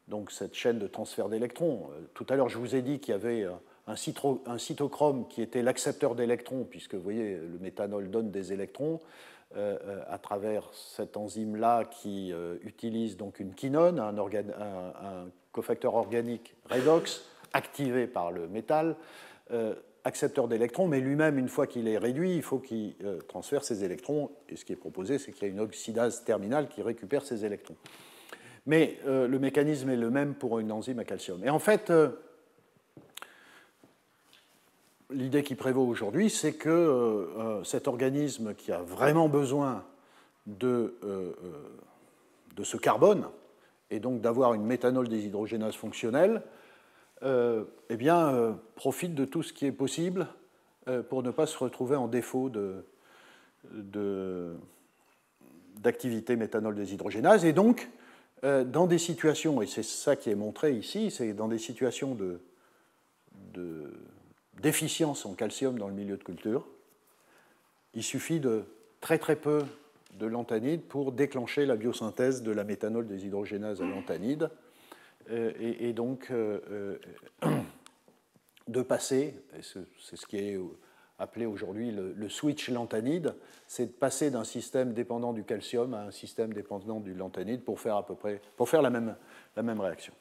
donc, cette chaîne de transfert d'électrons. Tout à l'heure, je vous ai dit qu'il y avait un cytochrome qui était l'accepteur d'électrons, puisque vous voyez, le méthanol donne des électrons à travers cette enzyme-là qui utilise donc une quinone, un cofacteur organique redox activé par le métal, accepteur d'électrons, mais lui-même, une fois qu'il est réduit, il faut qu'il transfère ses électrons. Et ce qui est proposé, c'est qu'il y a une oxydase terminale qui récupère ces électrons. Mais le mécanisme est le même pour une enzyme à calcium. Et en fait, l'idée qui prévaut aujourd'hui, c'est que cet organisme qui a vraiment besoin de ce carbone, et donc d'avoir une méthanol déshydrogénase fonctionnelle, eh bien, profite de tout ce qui est possible pour ne pas se retrouver en défaut d'activité méthanol déshydrogénase. Et donc, dans des situations, et c'est ça qui est montré ici, c'est dans des situations de déficience en calcium dans le milieu de culture, il suffit de très peu de lanthanide pour déclencher la biosynthèse de la méthanol déshydrogénase à lanthanide, et donc de passer, et c'est ce qui est appelé aujourd'hui le switch lanthanide, c'est de passer d'un système dépendant du calcium à un système dépendant du lanthanide pour faire la même réaction.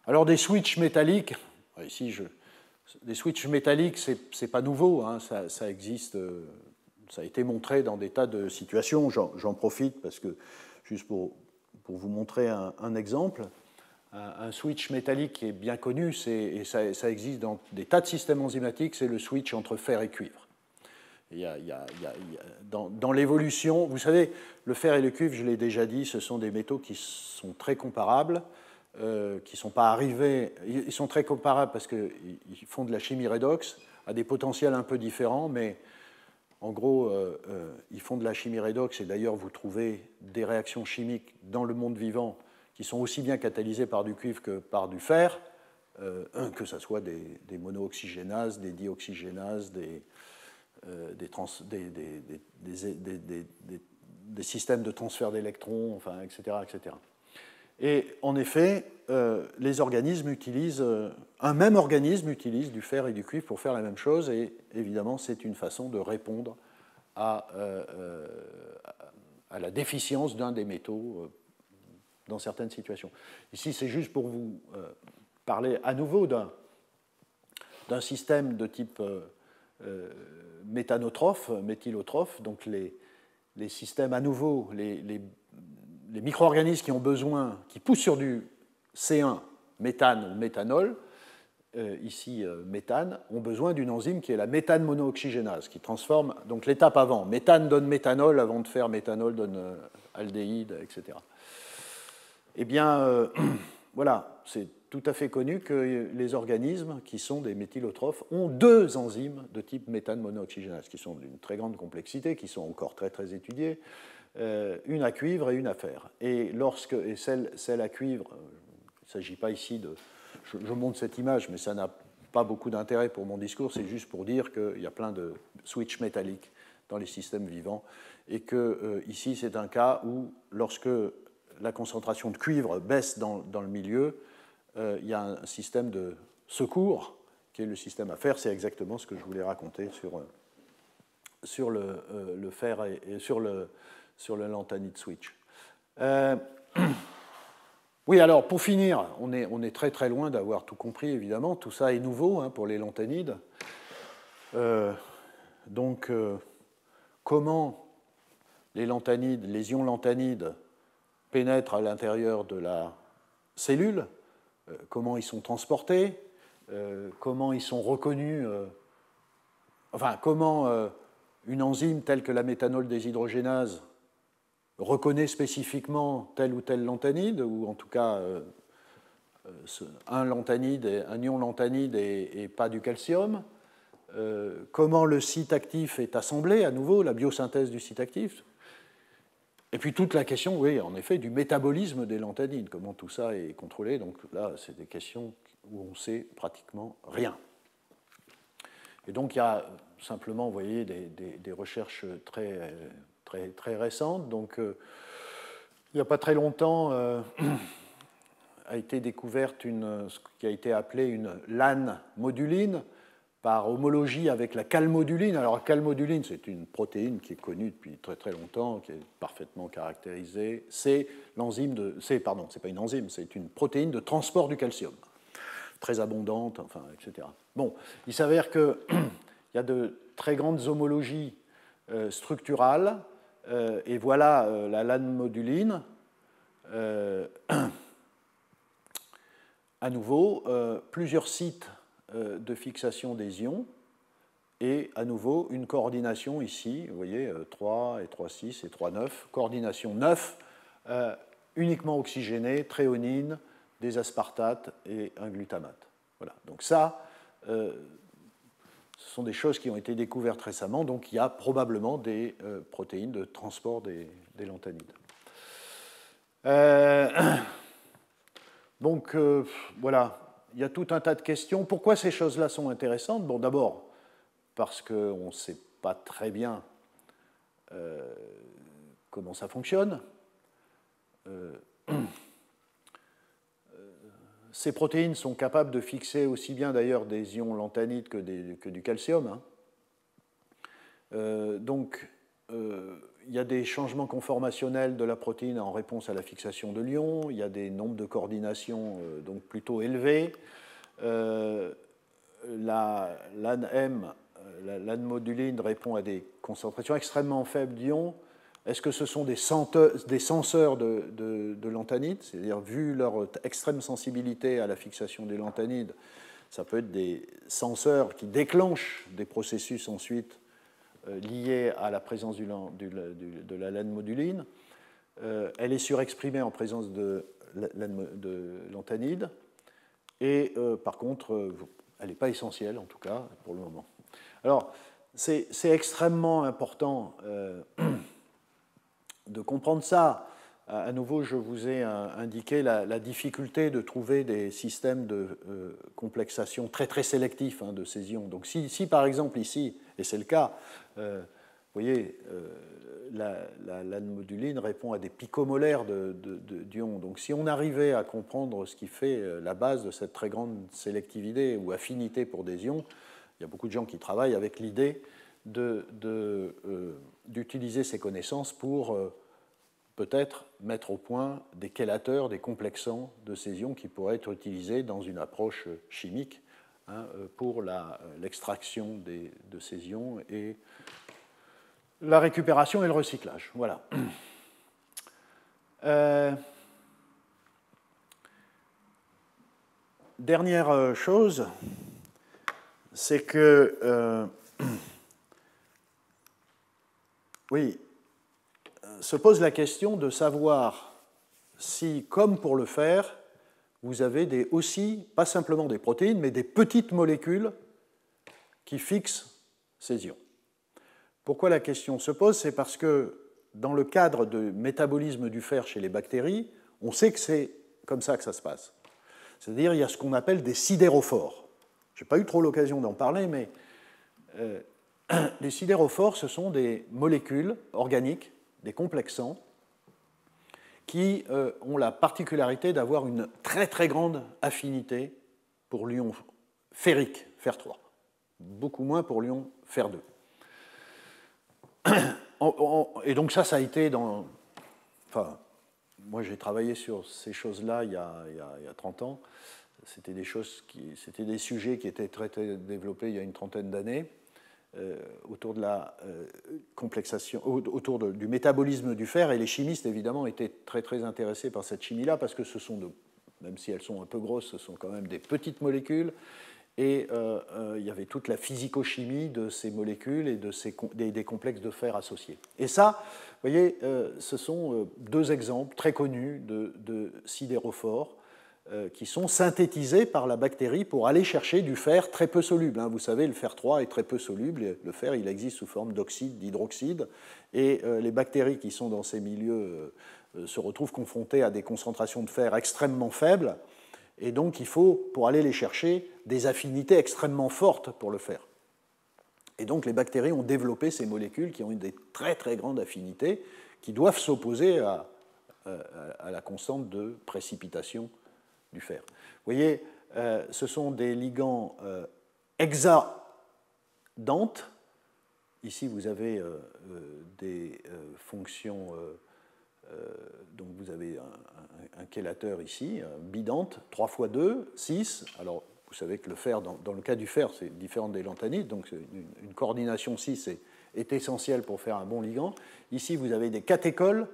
Alors des switches métalliques, ici des switches métalliques, c'est pas nouveau, hein, ça existe, ça a été montré dans des tas de situations. J'en profite parce que, juste pour vous montrer un exemple, un switch métallique qui est bien connu, et ça existe dans des tas de systèmes enzymatiques, c'est le switch entre fer et cuivre. Dans l'évolution, vous savez, le fer et le cuivre, je l'ai déjà dit, ce sont des métaux qui sont très comparables, qui ne sont pas arrivés. Ils sont très comparables parce qu'ils font de la chimie redox à des potentiels un peu différents, mais en gros, ils font de la chimie redox, et d'ailleurs, vous trouvez des réactions chimiques dans le monde vivant qui sont aussi bien catalysées par du cuivre que par du fer, que ce soit des monooxygénases, des dioxygénases, des systèmes de transfert d'électrons, enfin, etc., etc. Et en effet, les organismes utilisent, un même organisme utilise du fer et du cuivre pour faire la même chose, et évidemment, c'est une façon de répondre à la déficience d'un des métaux dans certaines situations. Ici, c'est juste pour vous parler à nouveau d'un système de type méthanotrophe, méthylotrophe, donc les systèmes à nouveau, les micro-organismes qui ont besoin, qui poussent sur du C1, méthane ou méthanol, ici méthane, ont besoin d'une enzyme qui est la méthane monooxygénase, qui transforme, donc l'étape avant, méthane donne méthanol, avant de faire méthanol donne aldéhyde, etc. Eh bien, voilà, c'est tout à fait connu que les organismes qui sont des méthylotrophes ont deux enzymes de type méthane monooxygénase, qui sont d'une très grande complexité, qui sont encore très très étudiées, une à cuivre et une à fer. Et celle à cuivre, il ne s'agit pas ici de... Je montre cette image, mais ça n'a pas beaucoup d'intérêt pour mon discours, c'est juste pour dire qu'il y a plein de switches métalliques dans les systèmes vivants, et que ici c'est un cas où, lorsque la concentration de cuivre baisse dans le milieu, il y a un système de secours, qui est le système à fer. C'est exactement ce que je voulais raconter sur le fer et sur le lanthanide switch. Oui, alors pour finir, on est très très loin d'avoir tout compris, évidemment. Tout ça est nouveau, hein, pour les lanthanides. Donc, comment les lanthanides, les ions lanthanides pénètrent à l'intérieur de la cellule, comment ils sont transportés, comment ils sont reconnus, enfin, comment une enzyme telle que la méthanol déshydrogénase reconnaît spécifiquement tel ou tel lanthanide, ou en tout cas un ion lanthanide et pas du calcium, comment le site actif est assemblé, à nouveau, la biosynthèse du site actif. Et puis toute la question, oui, en effet, du métabolisme des lanthanides, comment tout ça est contrôlé. Donc là, c'est des questions où on ne sait pratiquement rien. Et donc il y a simplement, vous voyez, des recherches très, très, très récentes. Donc il n'y a pas très longtemps, a été découverte ce qui a été appelé une LAN moduline, par homologie avec la calmoduline. Alors, la calmoduline, c'est une protéine qui est connue depuis très très longtemps, qui est parfaitement caractérisée. C'est l'enzyme de... Pardon, c'est pas une enzyme, c'est une protéine de transport du calcium, très abondante, enfin, etc. Bon, il s'avère qu'il y a de très grandes homologies structurales, et voilà la LAN moduline. À nouveau, plusieurs sites de fixation des ions, et à nouveau une coordination ici, vous voyez, 3 et 3,6 et 3,9, coordination 9, uniquement oxygénée, tréonine, des aspartates et un glutamate. Voilà, donc ça, ce sont des choses qui ont été découvertes récemment, donc il y a probablement des protéines de transport des lanthanides. Donc voilà. Il y a tout un tas de questions. Pourquoi ces choses-là sont intéressantes? Bon, d'abord, parce qu'on ne sait pas très bien comment ça fonctionne. Ces protéines sont capables de fixer aussi bien d'ailleurs des ions lanthanides que du calcium. Hein. Donc, il y a des changements conformationnels de la protéine en réponse à la fixation de l'ion, il y a des nombres de coordination donc plutôt élevés. L'ANM, l'anmoduline, répond à des concentrations extrêmement faibles d'ions. Est-ce que ce sont des senseurs de lanthanide? C'est-à-dire, vu leur extrême sensibilité à la fixation des lanthanides, ça peut être des senseurs qui déclenchent des processus ensuite liés à la présence de la lanmoduline. Elle est surexprimée en présence de lanthanide. Et par contre, elle n'est pas essentielle, en tout cas, pour le moment. Alors, c'est extrêmement important de comprendre ça. À nouveau, je vous ai indiqué la difficulté de trouver des systèmes de complexation très, très sélectifs de ces ions. Donc, si par exemple, ici, et c'est le cas, vous voyez, l'anmoduline répond à des picomolaires d'ions. Donc, si on arrivait à comprendre ce qui fait la base de cette très grande sélectivité ou affinité pour des ions, il y a beaucoup de gens qui travaillent avec l'idée d'utiliser ces connaissances pour peut-être mettre au point des chélateurs, des complexants de ces ions qui pourraient être utilisés dans une approche chimique pour l'extraction de ces ions et la récupération et le recyclage. Voilà. Dernière chose, c'est que oui, se pose la question de savoir si, comme pour le fer, vous avez aussi, pas simplement des protéines, mais des petites molécules qui fixent ces ions. Pourquoi la question se pose? C'est parce que dans le cadre du métabolisme du fer chez les bactéries, on sait que c'est comme ça que ça se passe. C'est-à-dire il y a ce qu'on appelle des sidérophores. Je n'ai pas eu trop l'occasion d'en parler, mais les sidérophores, ce sont des molécules organiques, des complexants, qui ont la particularité d'avoir une très très grande affinité pour l'ion ferrique, fer 3, beaucoup moins pour l'ion fer 2. Et donc ça a été dans... Enfin, moi j'ai travaillé sur ces choses-là il y a 30 ans. C'était des sujets qui étaient très, très développés il y a une trentaine d'années. Autour de la complexation, autour du métabolisme du fer, et les chimistes évidemment étaient très très intéressés par cette chimie-là parce que ce sont, même si elles sont un peu grosses, ce sont quand même des petites molécules, et il y avait toute la physico-chimie de ces molécules et des complexes de fer associés. Et ça, vous voyez, ce sont deux exemples très connus de sidérophores qui sont synthétisés par la bactérie pour aller chercher du fer très peu soluble. Vous savez, le fer 3 est très peu soluble, et le fer il existe sous forme d'oxyde, d'hydroxyde, et les bactéries qui sont dans ces milieux se retrouvent confrontées à des concentrations de fer extrêmement faibles, et donc il faut, pour aller les chercher, des affinités extrêmement fortes pour le fer. Et donc les bactéries ont développé ces molécules qui ont des très très grandes affinités, qui doivent s'opposer à la constante de précipitation du fer. Vous voyez, ce sont des ligands hexadentes. Ici, vous avez des fonctions, donc vous avez un chélateur ici, bidente, 3 x 2, 6. Alors, vous savez que le fer, dans le cas du fer, c'est différent des lanthanides, donc une coordination 6 est essentielle pour faire un bon ligand. Ici, vous avez des catéchols.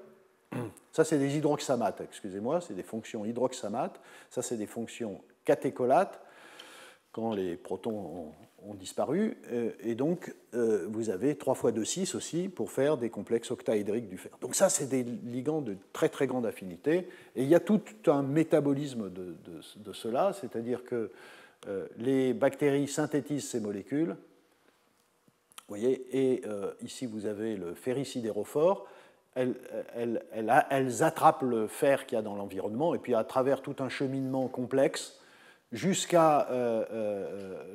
Ça, c'est des hydroxamates, excusez-moi, c'est des fonctions hydroxamates. Ça, c'est des fonctions catécholates, quand les protons ont disparu. Et donc, vous avez 3 x 2, 6 aussi pour faire des complexes octaédriques du fer. Donc ça, c'est des ligands de très, très grande affinité. Et il y a tout un métabolisme de cela, c'est-à-dire que les bactéries synthétisent ces molécules. Vous voyez, et ici, vous avez le ferrisidérophore. Elles attrapent le fer qu'il y a dans l'environnement, et puis à travers tout un cheminement complexe jusqu'à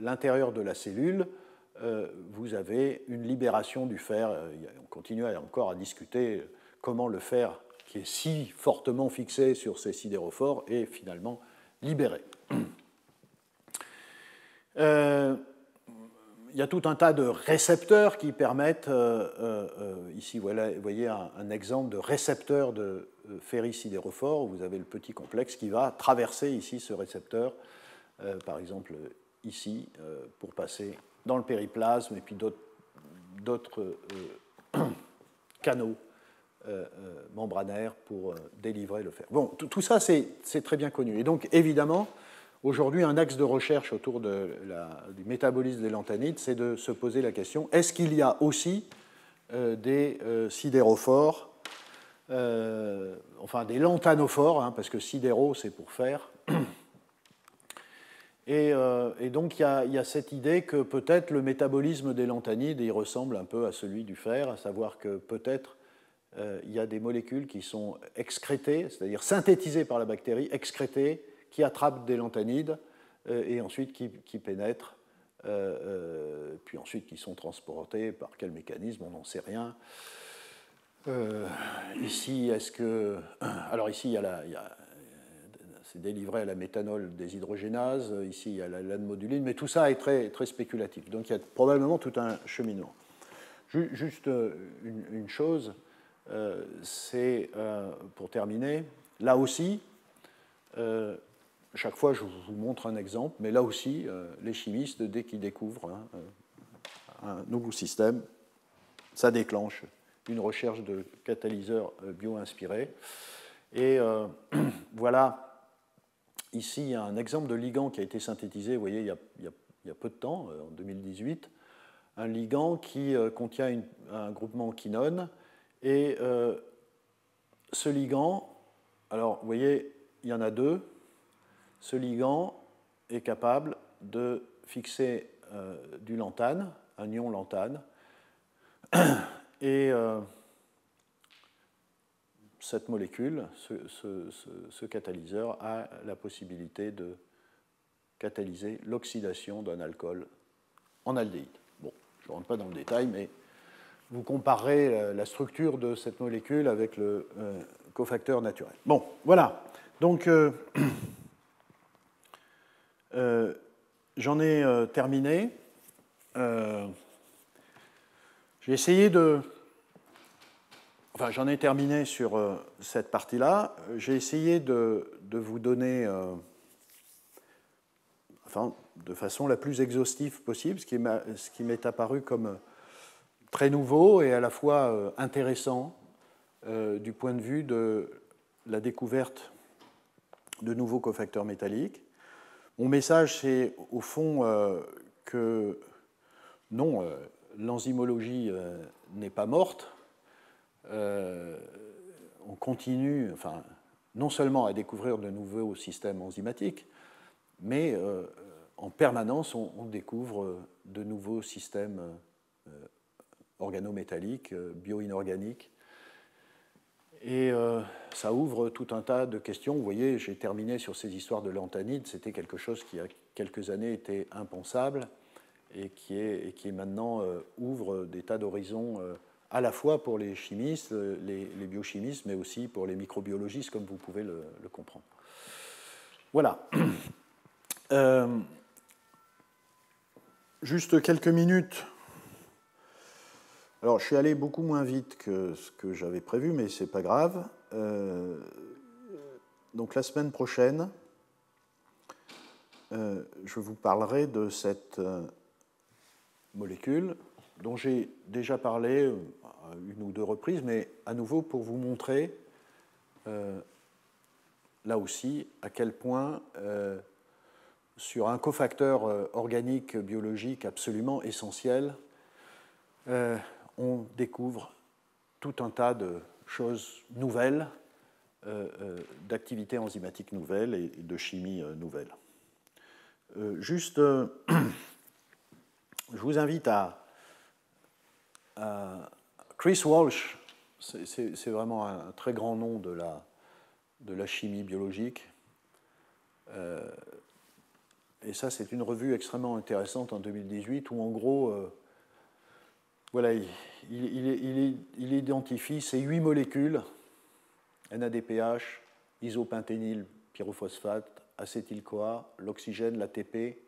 l'intérieur de la cellule, vous avez une libération du fer. On continue encore à discuter comment le fer, qui est si fortement fixé sur ces sidérophores, est finalement libéré. il y a tout un tas de récepteurs qui permettent, ici voilà, vous voyez un exemple de récepteur de ferrisidérophore, où vous avez le petit complexe qui va traverser ici ce récepteur, par exemple ici, pour passer dans le périplasme, et puis d'autres canaux membranaires pour délivrer le fer. Bon, tout ça, c'est très bien connu. Et donc, évidemment, aujourd'hui, un axe de recherche autour du métabolisme des lanthanides, c'est de se poser la question, est-ce qu'il y a aussi des sidérophores, enfin des lanthanophores, hein, parce que sidéro, c'est pour fer. Et donc, il y a cette idée que peut-être le métabolisme des lanthanides, il ressemble un peu à celui du fer, à savoir que peut-être il y a des molécules qui sont excrétées, c'est-à-dire synthétisées par la bactérie, excrétées, qui attrapent des lanthanides et ensuite qui pénètrent, puis ensuite qui sont transportées par quel mécanisme, on n'en sait rien. Ici, alors ici, c'est délivré à la méthanol déshydrogénase, ici il y a la lanemoduline, mais tout ça est très, très spéculatif. Donc il y a probablement tout un cheminement. Juste une chose, c'est, pour terminer, là aussi, chaque fois je vous montre un exemple, mais là aussi, les chimistes, dès qu'ils découvrent un nouveau système, ça déclenche une recherche de catalyseurs bio-inspirés. Et voilà, ici, il y a un exemple de ligand qui a été synthétisé, vous voyez, il y a peu de temps, en 2018, un ligand qui contient un groupement quinone. Et ce ligand, alors vous voyez, il y en a deux. Ce ligand est capable de fixer du lanthane, un ion lanthane. Et cette molécule, ce catalyseur, a la possibilité de catalyser l'oxydation d'un alcool en aldéhyde. Bon, je ne rentre pas dans le détail, mais vous comparerez la structure de cette molécule avec le cofacteur naturel. Bon, voilà. Donc, j'en ai terminé. J'ai essayé de... Enfin, j'en ai terminé sur cette partie-là. J'ai essayé de vous donner, enfin, de façon la plus exhaustive possible, ce qui m'est apparu comme très nouveau et à la fois intéressant du point de vue de la découverte de nouveaux cofacteurs métalliques. Mon message, c'est au fond que non, l'enzymologie n'est pas morte. On continue, enfin, non seulement à découvrir de nouveaux systèmes enzymatiques, mais en permanence, on découvre de nouveaux systèmes organométalliques, bio-inorganiques. Et ça ouvre tout un tas de questions. Vous voyez, j'ai terminé sur ces histoires de lanthanides. C'était quelque chose qui, il y a quelques années, était impensable et qui maintenant ouvre des tas d'horizons à la fois pour les chimistes, les biochimistes, mais aussi pour les microbiologistes, comme vous pouvez le comprendre. Voilà. Juste quelques minutes. Alors, je suis allé beaucoup moins vite que ce que j'avais prévu, mais ce n'est pas grave. Donc, la semaine prochaine, je vous parlerai de cette molécule dont j'ai déjà parlé à une ou deux reprises, mais à nouveau pour vous montrer, là aussi, à quel point, sur un cofacteur organique biologique absolument essentiel, on découvre tout un tas de choses nouvelles, d'activités enzymatiques nouvelles et de chimie nouvelle. Juste, je vous invite à Chris Walsh, c'est vraiment un très grand nom de la chimie biologique. Et ça, c'est une revue extrêmement intéressante en 2018 où, en gros, voilà, il identifie ces 8 molécules, NADPH, isopentényl, pyrophosphate, acétyl-CoA, l'oxygène, l'ATP,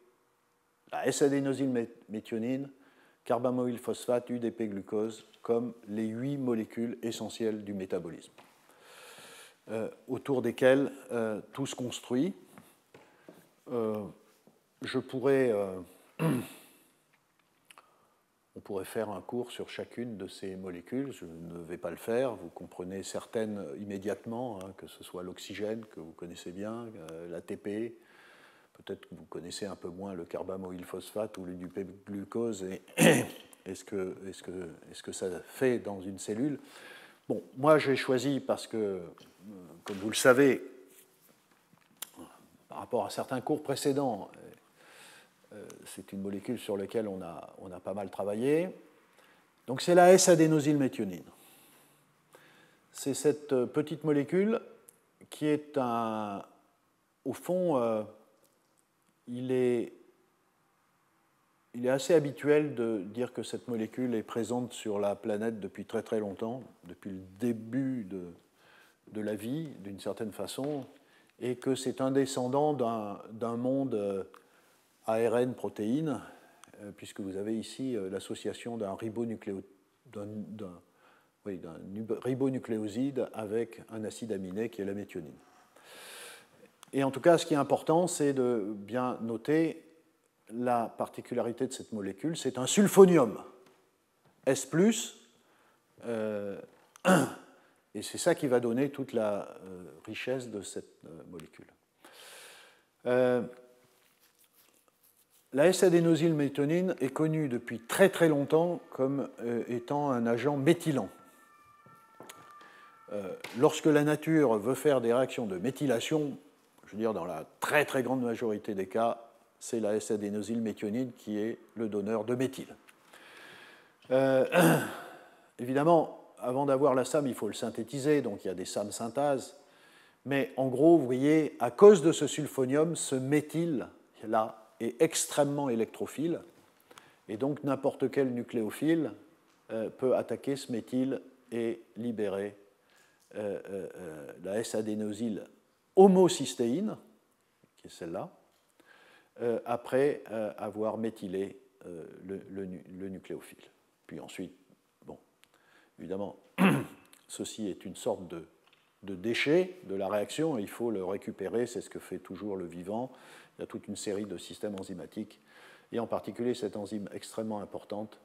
la S-adénosylméthionine, carbamoyl phosphate, UDP-glucose, comme les 8 molécules essentielles du métabolisme, autour desquelles tout se construit. Je pourrais, on pourrait faire un cours sur chacune de ces molécules. Je ne vais pas le faire. Vous comprenez certaines immédiatement, hein, que ce soit l'oxygène, que vous connaissez bien, l'ATP. Peut-être que vous connaissez un peu moins le carbamoyl phosphate ou l'UDP-glucose et ce que ça fait dans une cellule. Bon, moi j'ai choisi parce que, comme vous le savez, par rapport à certains cours précédents, c'est une molécule sur laquelle on a pas mal travaillé. Donc c'est la S-adénosylméthionine. C'est cette petite molécule qui est au fond, il est assez habituel de dire que cette molécule est présente sur la planète depuis très très longtemps, depuis le début de la vie, d'une certaine façon, et que c'est un descendant d'un monde ARN-protéines, puisque vous avez ici l'association d'un ribonucléoside avec un acide aminé qui est la méthionine. Et en tout cas, ce qui est important, c'est de bien noter la particularité de cette molécule. C'est un sulfonium, S+, et c'est ça qui va donner toute la richesse de cette molécule. La S-adénosylméthionine est connue depuis très très longtemps comme étant un agent méthylant. Lorsque la nature veut faire des réactions de méthylation, je veux dire dans la très très grande majorité des cas, c'est la S-adénosylméthionine qui est le donneur de méthyle. Évidemment, avant d'avoir la SAM, il faut le synthétiser, donc il y a des SAM synthèses, mais en gros, vous voyez, à cause de ce sulfonium, ce méthyle-là est extrêmement électrophile, et donc n'importe quel nucléophile peut attaquer ce méthyle et libérer la S-adénosyl homocystéine, qui est celle-là, après avoir méthylé le nucléophile. Puis ensuite, bon, évidemment, ceci est une sorte de déchet de la réaction, et il faut le récupérer, c'est ce que fait toujours le vivant. Il y a toute une série de systèmes enzymatiques, et en particulier cette enzyme extrêmement importante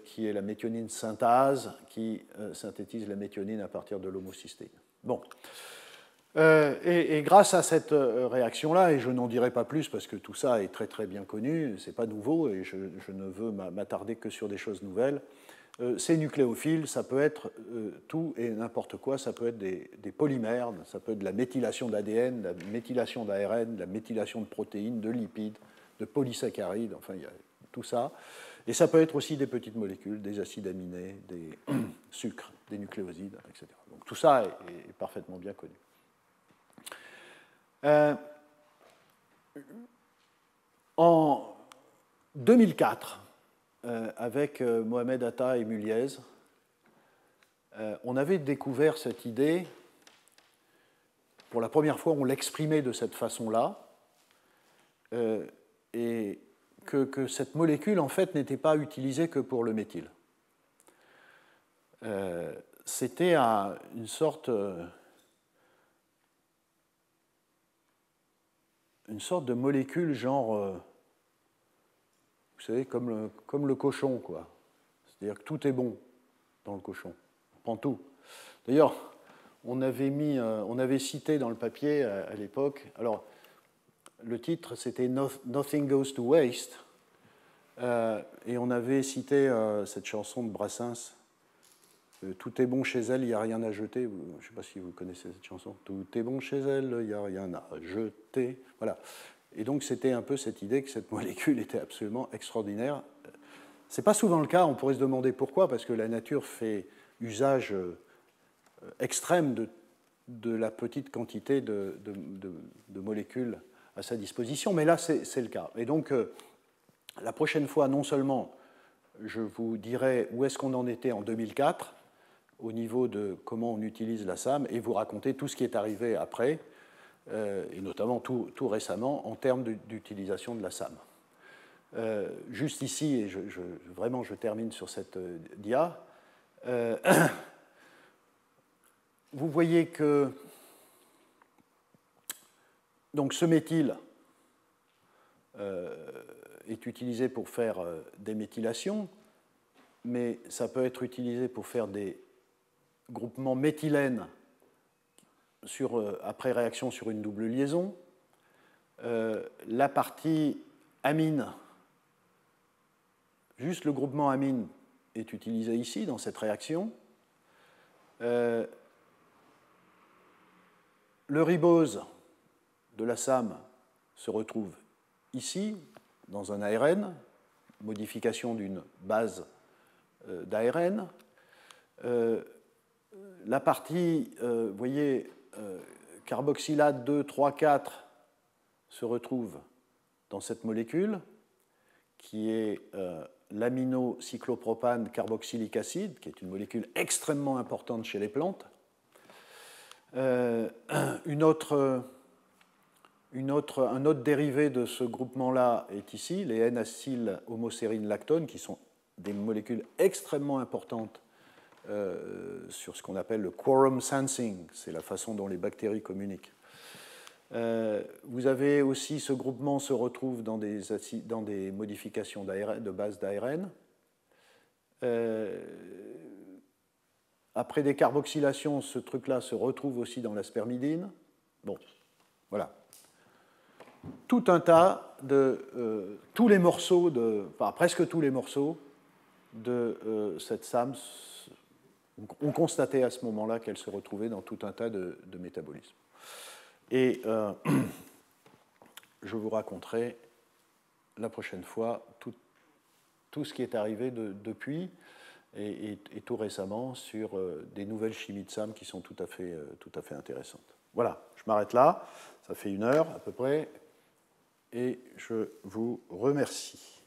qui est la méthionine synthase, qui synthétise la méthionine à partir de l'homocystéine. Bon. Et grâce à cette réaction-là, et je n'en dirai pas plus parce que tout ça est très très bien connu, c'est pas nouveau, et je ne veux m'attarder que sur des choses nouvelles, ces nucléophiles, ça peut être tout et n'importe quoi, ça peut être des polymères, ça peut être de la méthylation d'ADN, de la méthylation d'ARN, de la méthylation de protéines, de lipides, de polysaccharides, enfin il y a tout ça. Et ça peut être aussi des petites molécules, des acides aminés, des sucres, des nucléosides, etc. Donc tout ça est parfaitement bien connu. En 2004, avec Mohamed Atta et Muliez, on avait découvert cette idée. Pour la première fois, on l'exprimait de cette façon-là, et que cette molécule, en fait, n'était pas utilisée que pour le méthyle. C'était une sorte de molécule genre, vous savez, comme le cochon, quoi. C'est-à-dire que tout est bon dans le cochon. On prend tout. D'ailleurs, on avait cité dans le papier à l'époque, alors le titre c'était Nothing Goes to Waste, et on avait cité cette chanson de Brassens, Tout est bon chez elle, il n'y a rien à jeter. Je ne sais pas si vous connaissez cette chanson. Tout est bon chez elle, il n'y a rien à jeter. Voilà. Et donc c'était un peu cette idée que cette molécule était absolument extraordinaire. Ce n'est pas souvent le cas, on pourrait se demander pourquoi, parce que la nature fait usage extrême de la petite quantité de molécules à sa disposition, mais là c'est le cas. Et donc la prochaine fois, non seulement je vous dirai où est-ce qu'on en était en 2004, au niveau de comment on utilise la SAM, et vous raconter tout ce qui est arrivé après, et notamment tout récemment, en termes d'utilisation de la SAM. Juste ici, et vraiment je termine sur cette dia, vous voyez que donc ce méthyle est utilisé pour faire des méthylations, mais ça peut être utilisé pour faire des groupements méthylènes après réaction sur une double liaison. La partie amine, juste le groupement amine est utilisé ici dans cette réaction. Le ribose de la SAM se retrouve ici, dans un ARN, modification d'une base d'ARN. La partie, vous voyez, carboxylate 2, 3, 4 se retrouve dans cette molécule qui est l'aminocyclopropane carboxylique acide, qui est une molécule extrêmement importante chez les plantes. Un autre dérivé de ce groupement-là est ici, les N-acyl-homocérine-lactone, qui sont des molécules extrêmement importantes sur ce qu'on appelle le quorum sensing, c'est la façon dont les bactéries communiquent. Vous avez aussi, ce groupement se retrouve dans des modifications de base d'ARN. Après des carboxylations, ce truc-là se retrouve aussi dans la spermidine. Bon, voilà. Tout un tas de... tous les morceaux, enfin presque tous les morceaux de cette SAM ont constaté à ce moment-là qu'elle se retrouvait dans tout un tas de métabolismes. Et je vous raconterai la prochaine fois tout ce qui est arrivé depuis et tout récemment sur des nouvelles chimies de SAM qui sont tout à fait intéressantes. Voilà, je m'arrête là, ça fait 1 heure à peu près, et je vous remercie.